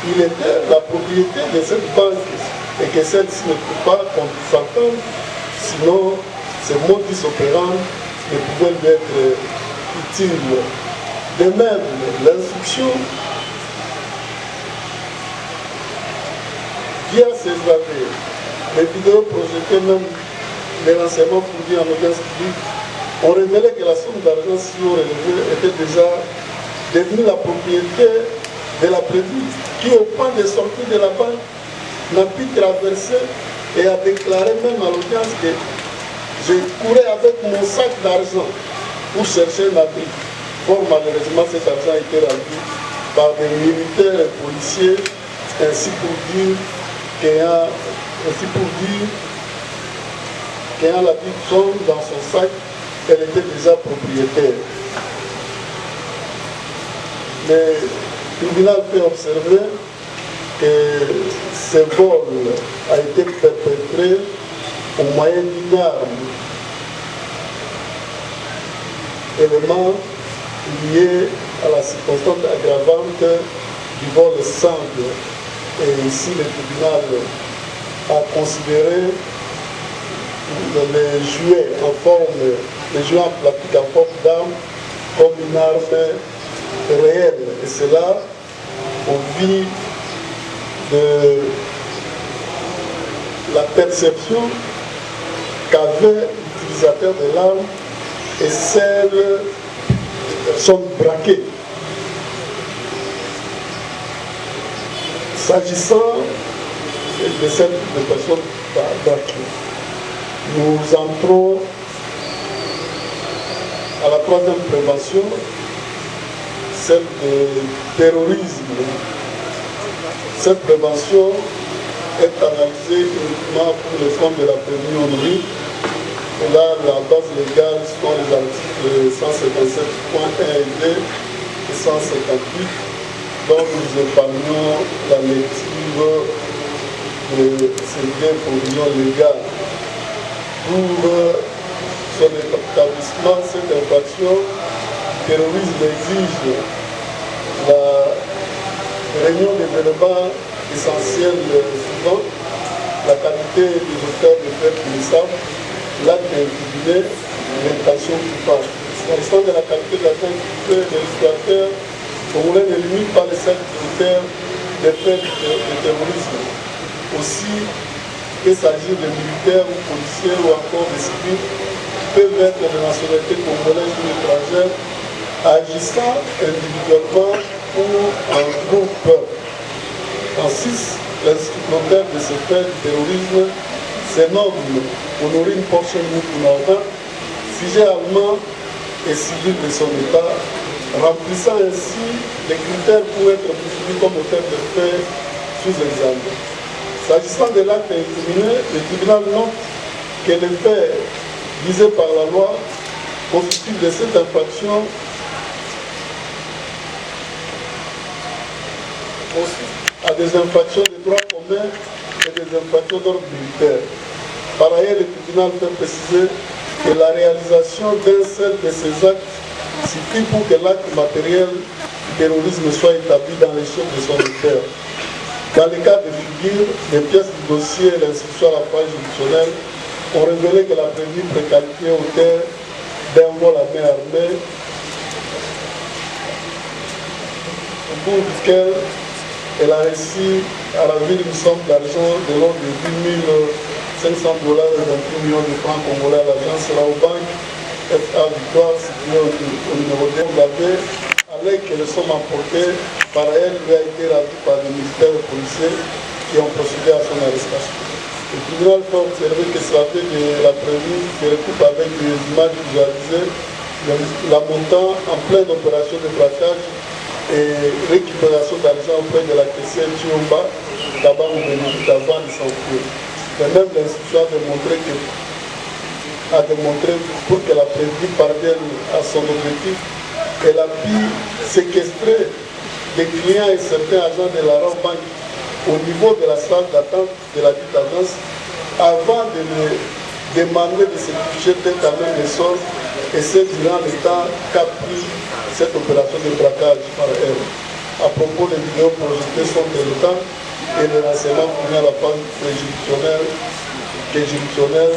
il était la propriété de cette banque et que celle-ci ne peut pas s'entendre, sinon ce modus operandi ne pouvait lui être utile. De même, l'instruction via ces affaires, les vidéos projetées, même les renseignements fournis en audience publique, ont révélé que la somme d'argent si haut relevée était déjà devenue la propriété de la prévue, qui au point de sortir de la banque n'a pu traverser et a déclaré même à l'audience que je courais avec mon sac d'argent pour chercher un abri. Or malheureusement cet argent a été rendu par des militaires et policiers, ainsi pour dire qu'ayant la petite somme dans son sac, elle était déjà propriétaire. Le tribunal peut observer que ce vol a été perpétré au moyen d'une arme, élément lié à la circonstance aggravante du vol simple. Et ici, le tribunal a considéré les jouets en plastique en forme d'arme comme une arme réelle. Et cela au vu de la perception qu'avait l'utilisateur de l'arme et celles sont braquées. S'agissant de cette de personnes braquées. Nous entrons à la troisième prévention, celle de terrorisme. Cette prévention est analysée uniquement pour les formes de la prévention numérique. Et là, la base légale sont les articles 157.1 et 158, dont nous épargnons la lecture de ces deux provisions légales. Pour son établissement, cette infraction terrorisme exige la réunion des éléments essentiels suivants: la qualité des auteurs de faits punissables, l'acte incriminé, l'intention coupable. S'agissant de la qualité de l'acte incriminé, le législateur congolais ne limite pas les 5 critères des faits de terrorisme. Aussi, qu'il s'agisse de militaires ou policiers ou encore de civils, peuvent être de nationalité congolaise ou étrangère, agissant individuellement ou en groupe. En 6, l'instructeur de ce fait du terrorisme se nomme Honorine Porchen-Moukounarda, sujet allemand et civil de son État, remplissant ainsi les critères pour être poursuivi comme auteur de fait sous examen. S'agissant de l'acte incriminé, le tribunal note que les faits visés par la loi constituent de cette infraction à des infractions de droit commun et des infractions d'ordre militaire. Par ailleurs, le tribunal peut préciser que la réalisation d'un seul de ces actes suffit pour que l'acte matériel du terrorisme soit établi dans les choses de son auteur. Dans les cas de figure, les pièces du dossier et l'instruction à la page juridictionnelle ont révélé que la prévenue préqualifiée auteur d'un vol à main armée, au cours duquel elle a reçu à la ville une somme d'argent de l'ordre de 10 500 $ et 28 millions de francs congolais à l'agence Raobank FA Victoire située au numéro 2 de la baie, avec que les sommes emportées par elle lui a été rendues par les militaires et policiers qui ont procédé à son arrestation. Le tribunal peut observer que cela fait de la prévenue qui recoupe avec des images visualisées la montant en pleine opération de braquage et récupération d'argent auprès de la caissière Chiomba, d'abord au bénéfice avant de s'enfuir. Mais même l'instruction a démontré pour que la prévenue parvienne à son objectif, elle a pu séquestrer des clients et certains agents de la Raobank au niveau de la salle d'attente de la dite agence avant de les demander de se toucher tête à main des sols, et c'est durant le temps qu'a pris cette opération de braquage par elle. À propos des vidéos projetées sont de l'État et les renseignements fournis à la page juridictionnelle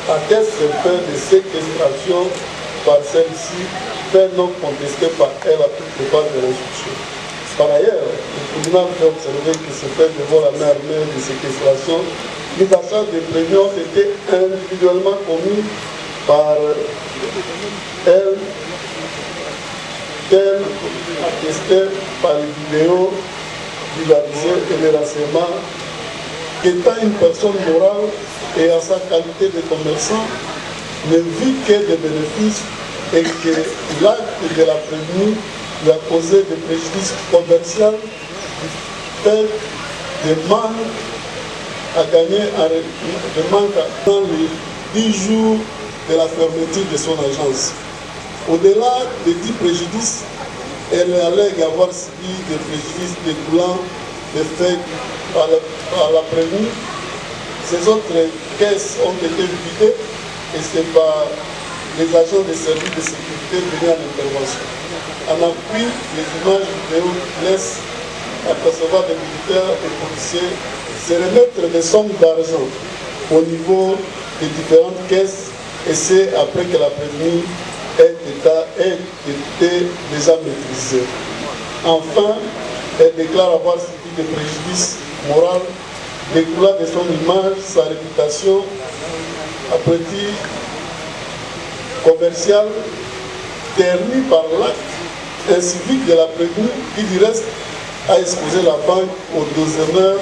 attestent ce fait de séquestration par celle-ci, fait non contesté par elle à toutes les phases de l'instruction. Par ailleurs, le tribunal peut observer que ce fait de vol à main armée de séquestration, mis à charge des prévenus ont été individuellement commis par elle, tel attesté par les vidéos vulgarisées et les renseignements, qu'étant une personne morale et en sa qualité de commerçant, ne vit que des bénéfices et que l'acte de la prévenue lui a causé des préjudices commerciaux du fait de manque à gagner dans les 10 jours de la fermeture de son agence. Au-delà des 10 préjudices, elle allègue avoir subi des préjudices découlant des faits par la prévenue. Ces autres caisses ont été vidées et c'est par les agents des services de sécurité venus à l'intervention. En appui, les images vidéo laissent apercevoir des militaires et policiers se remettre des sommes d'argent au niveau des différentes caisses, et c'est après que la prévenue ait été déjà maîtrisée. Enfin, elle déclare avoir subi des préjudices moraux découlant de son image, sa réputation, appétit commercial, terni par l'acte incivique de la prévenue qui du reste a exposé la banque aux déshonneurs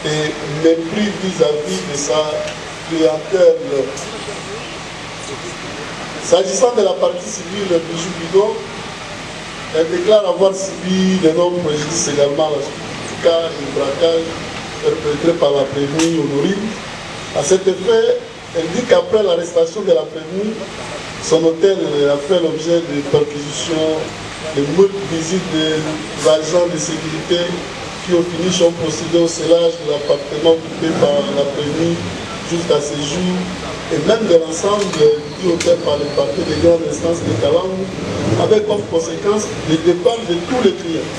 et mépris vis-à-vis de sa clientèle. S'agissant de la partie civile de Bijou Bidon, elle déclare avoir subi d'énormes préjudices également à la suite du cas de braquage perpétré par la prévenue Honorine. À cet effet, elle dit qu'après l'arrestation de la prévenue, son hôtel a fait l'objet de perquisitions, de multiples visites des agents de sécurité qui au finish ont procédé au scellage de l'appartement occupé par la prévenue jusqu'à ce jour, et même de l'ensemble du hôtel par le parquet de grande instance de Kalamou, avec comme conséquence le départ de tous les clients,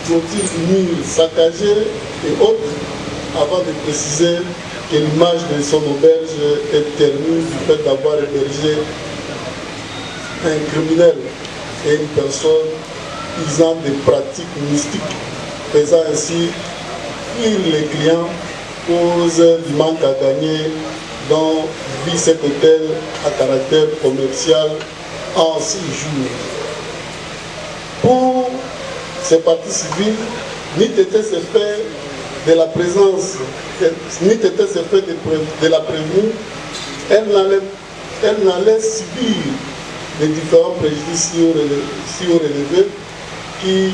motifs du mur saccagé et autres, avant de préciser que l'image de son auberge est ternie du fait d'avoir hébergé un criminel et une personne usant des pratiques mystiques, faisant ainsi fuir les clients cause du manque à gagner dont vit cet hôtel à caractère commercial en 6 jours. Pour ces parties civiles, ni était ce fait de la présence, ni était ce fait de la prévenue, elle n'allait subir les différents préjudices si haut relevés qui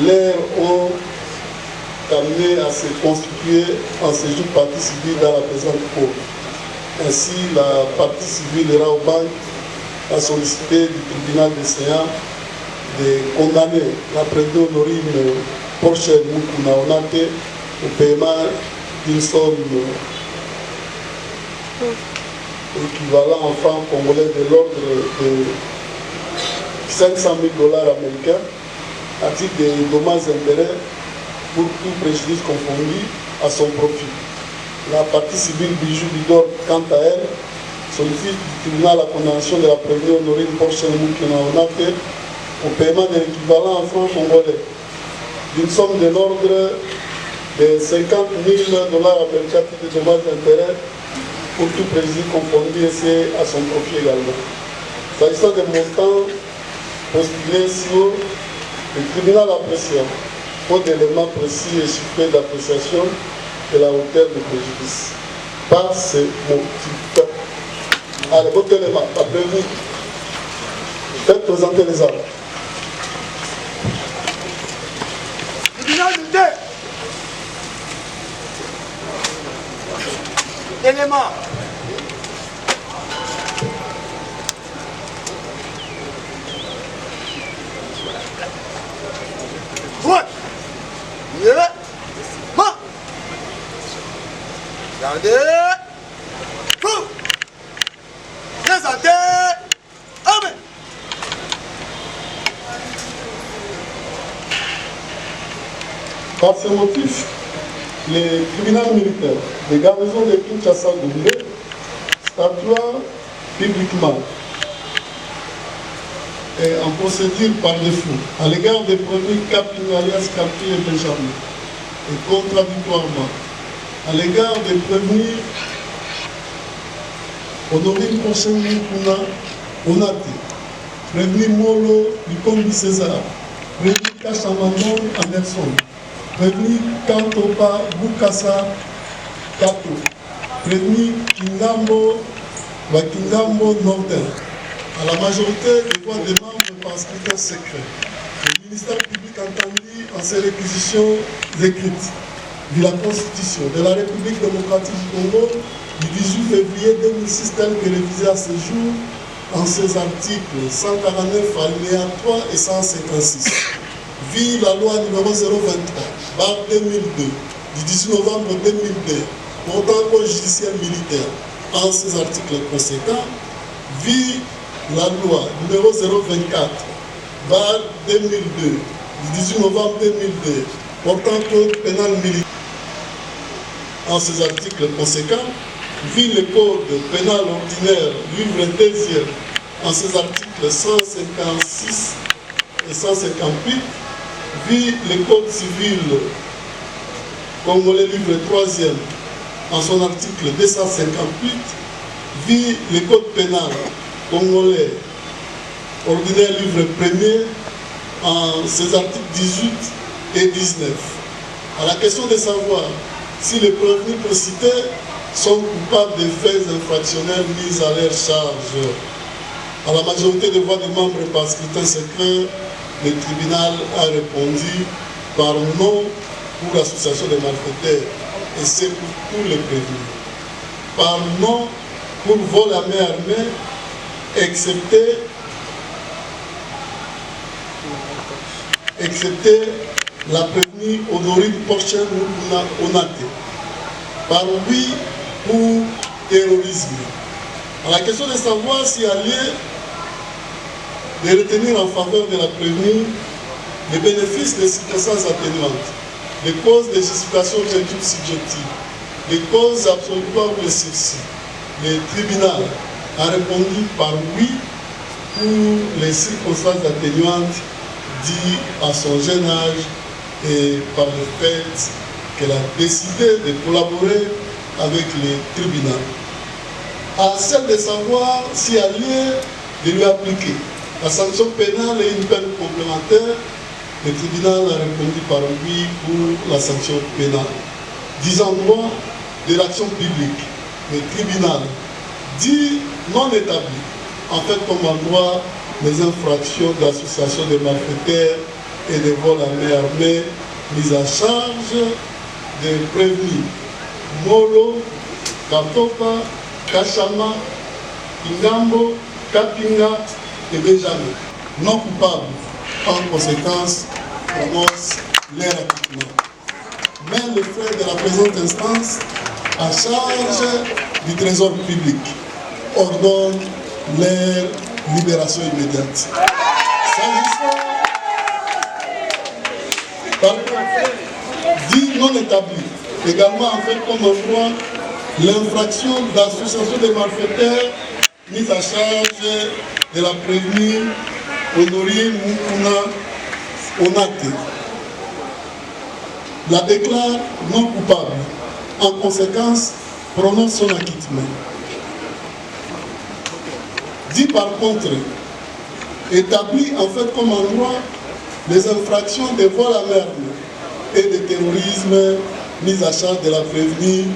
leur ont amené à se constituer en séjour partie civile dans la présente cour. Ainsi, la partie civile Raobank a sollicité du tribunal des séants de condamner la prévenue Honorine Porchel Mukuna Onate au paiement d'une somme équivalent en francs congolais de l'ordre de 500 000 $ américains à titre de dommages et intérêts pour tout préjudice confondu à son profit. La partie civile Bijou Bidor, quant à elle, sollicite du tribunal la condamnation de la prévenue Honorine Porchel Mukuna Onate au paiement de l'équivalent en francs congolais d'une somme de l'ordre de 50 000 $ américains de dommages et intérêts pour tout préjudice confondu et c'est à son profit également. S'agissant des montants postulés si haut, le tribunal apprécie faute d'éléments précis et chiffrés d'appréciation de la hauteur de préjudice. Par ces motifs. Allez, votre élément, appelez-vous. Faites présenter les armes. Tribunal de éléments. Droite. Main. Gardez. Fou. Présentez. Amen. Par ce motif, les tribunaux militaires des garnisons de Kinshasa Goumbé statuant publiquement et en procédure par défaut à l'égard des produits Capin alias Capi et Benjamin et contradictoirement à l'égard des prévenus Honorine Porchel Mukuna Onate, prévenu Molo Lukombi César, prévenu Kachamandon Anderson, prévenu Kantopa Bukasa Kato, prévenu Kingambo Bakingambo Nordin, à la majorité des voix des membres par scrutin secret. Le ministère public entendu en ses réquisitions écrites de la Constitution de la République démocratique du Congo du 18 février 2006 tel que révisé à ce jour en ses articles 149 alinéa 3 et 156. Vit la loi numéro 023/2002 du 18 novembre 2002 portant code judiciaire militaire en ses articles conséquents. Vit la loi numéro 024/2002 du 18 novembre 2002 portant code pénal militaire en ses articles conséquents. Vit le code pénal ordinaire livre 2e en ses articles 156 et 158. Vit le code civil congolais livre 3e en son article 258. Vit le code pénal congolais ordinaire livre 1er en ses articles 18 et 19. À la question de savoir si les prévenus précités sont coupables des faits infractionnels mis à leur charge. À la majorité des voix des membres par scrutin secret, le tribunal a répondu par non pour l'association des malfaiteurs, et c'est pour tous les prévenus. Par non pour vol à main armée, excepté la prévenue Honorine Porchen Onate. Par oui pour terrorisme. À la question de savoir si allié de retenir en faveur de la prévenue les bénéfices des circonstances atténuantes, les causes de justification objective subjective, les causes absolutoires ou les sursis. Le tribunal a répondu par oui pour les circonstances atténuantes dues à son jeune âge et par le fait qu'elle a décidé de collaborer avec le tribunal. À celle de savoir si elle est de lui appliquer la sanction pénale et une peine complémentaire, le tribunal a répondu par oui pour la sanction pénale. Disant droit de l'action publique, le tribunal dit non établi, en fait comme en droit les infractions d'association de malfaiteurs et de vol à main armée mises à charge de prévenus Molo, Katopa, Kachama, Ingambo, Kapinga et Benjamin, non coupables, en conséquence, prononce leur acquittement. Mais les frais de la présente instance, à charge du trésor public, ordonnent leur libération immédiate. Dit non établi, également en fait comme en droit l'infraction d'association de malfaiteurs mise à charge de la prévenue Honorine Mukuna Onate. La déclare non coupable. En conséquence, prononce son acquittement. Dit par contre, établit en fait comme en droit les infractions de vol à main armée et de terrorisme mises à charge de la prévenue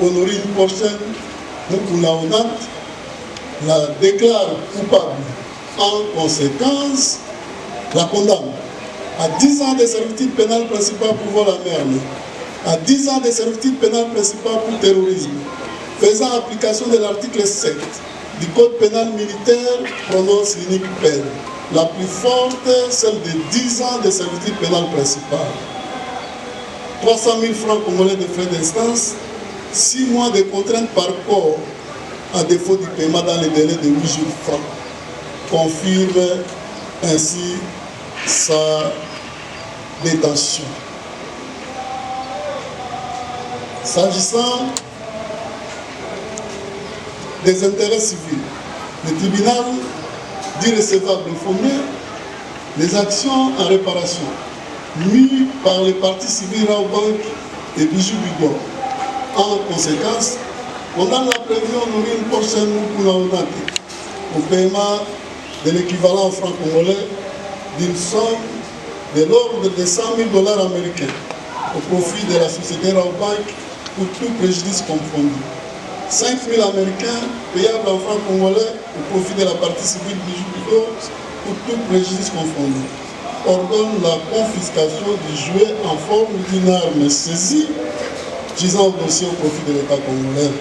Honorine Porchen Mukuna Onate, la déclare coupable. En conséquence, la condamne à 10 ans de servitude pénale principale pour vol à main armée, à 10 ans de servitude pénale principale pour terrorisme, faisant application de l'article 7 du Code pénal militaire, prononce l'unique peine. La plus forte, celle de 10 ans de servitude pénale principale. 300 000 francs congolais de frais d'instance, 6 mois de contrainte par corps, à défaut du paiement dans les délais de 8 jours francs. Confirme ainsi sa détention. S'agissant des intérêts civils, le tribunal dit recevable informé les actions en réparation mises par les parties civiles Raobank et Bijou Bigo. En conséquence, condamne la prévenue Honorine Porchen Mukuna Onate au paiement de l'équivalent en francs congolais d'une somme de l'ordre de 100 000 $ américains au profit de la société Raobank pour tout préjudice confondu. 5 000 Américains payables en francs congolais au profit de la partie civile Bijou Bigo pour tout préjudice confondu. Ordonne la confiscation du jouet en forme d'une arme saisie gisant au dossier au profit de l'État congolais.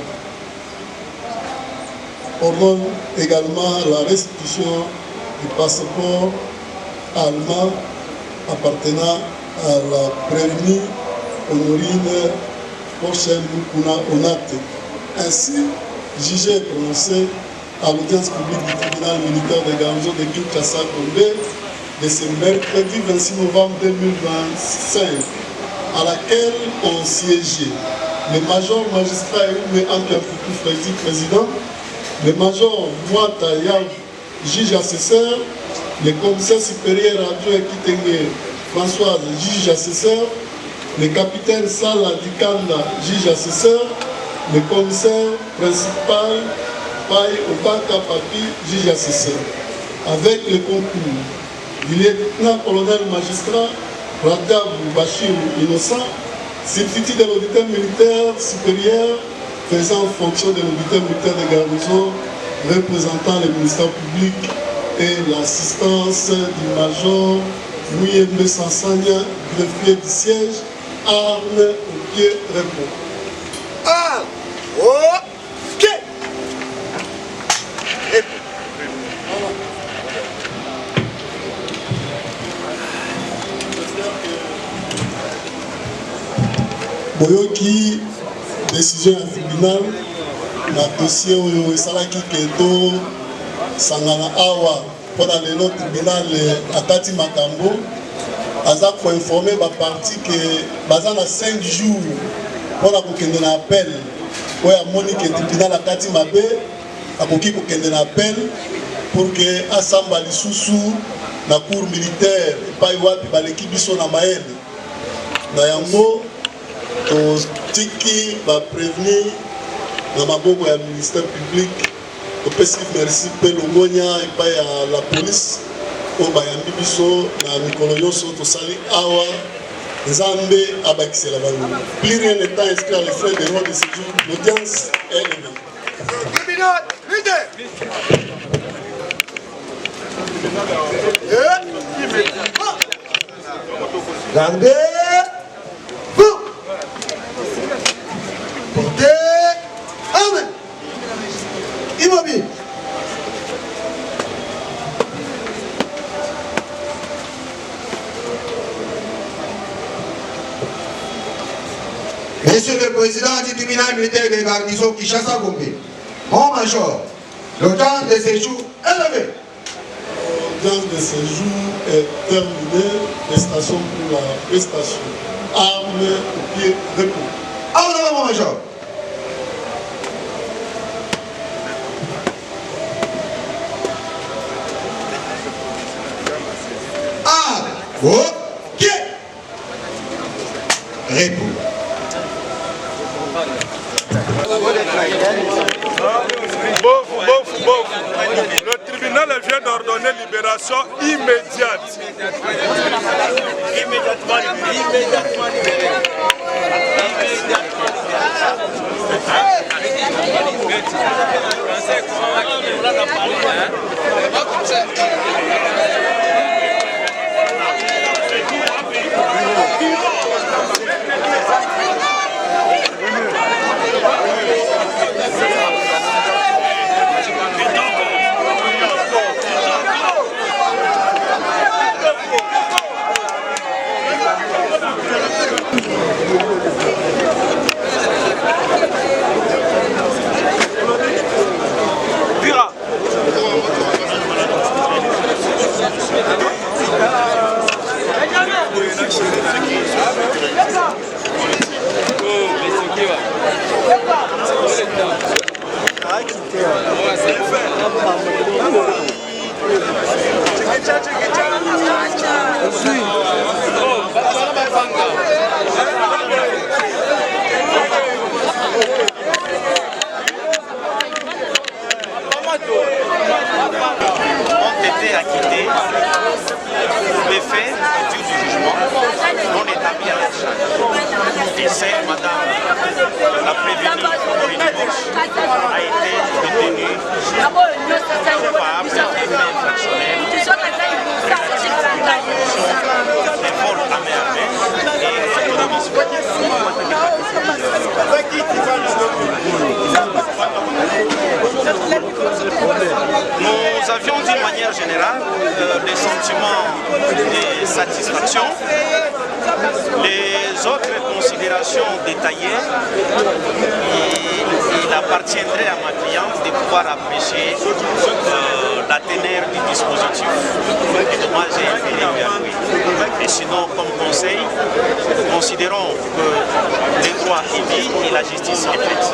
Ordonne également la restitution du passeport allemand appartenant à la prévenue Honorine Porchen Mukuna Onate. Ainsi, jugé et prononcé à l'audience publique du tribunal militaire de Ganzo de Kinshasa Gombe de ce mercredi 26 novembre 2025, à laquelle ont siégé le major magistrat Eume Ampiaputu Freddy, président, le major Mwata Yav, juge assesseur, le commissaire supérieur Radio Ekitenge Françoise, juge assesseur, le capitaine Sala Dikanda, juge assesseur, le commissaire principal Pai Obaka Papi, juge assesseur, avec le concours du lieutenant-colonel magistrat Radabou Bachir Innocent, substitut de l'auditeur militaire supérieur faisant fonction de l'auditeur militaire de garnison, représentant le ministère public et l'assistance du major Mouyembe Sansanya, greffier du siège, armes au pied repos. Armes au pied. Boyoki décision ya tribunal na dossier oyo esalaki keto sangana awa mpona lelo tribunal akati makambo aza koinforme baparti ke baza na 5 jours mpona kokende na appel oyo amoni ke tribunal akati mabe akoki kokende na appel pour ke asamba lisusu na cour militaire epai wapi baleki biso na mayele na yango totiki baprévenir na maboko ya ministère public topesi merci mpe longonia epai ya la police oyo bayambi biso na mikolo nyonso tosali awa nzambe abakisela bango. Plus rien n'étant inscrit à les frais de droit de séjour, l'audience est levée. Tribunal, leader. Gardez. Portez. Amen. Immobile. Monsieur le Président du tribunal militaire de garnison Kinshasa Gombe, mon major, l'audience de séjour est levée. L'audience de séjour est terminée. Prestation pour la prestation. Armes au pied repos. Au mon major. Armes au pied repos. Le tribunal vient d'ordonner libération immédiate. Immédiatement libéré. Ont été acquittés pour les faits du jugement non établis à la charge. Et c'est madame la prévenue Corinne Bosch a été détenue coupable des faits infractionnels, des vols à main armée et nous avions d'une manière générale des sentiments de satisfaction. Les autres considérations détaillées, il appartiendrait à ma cliente de pouvoir apprécier la teneur du dispositif et moi j'ai été lui. Et sinon, comme conseil, considérons que le droit est dit et la justice est faite.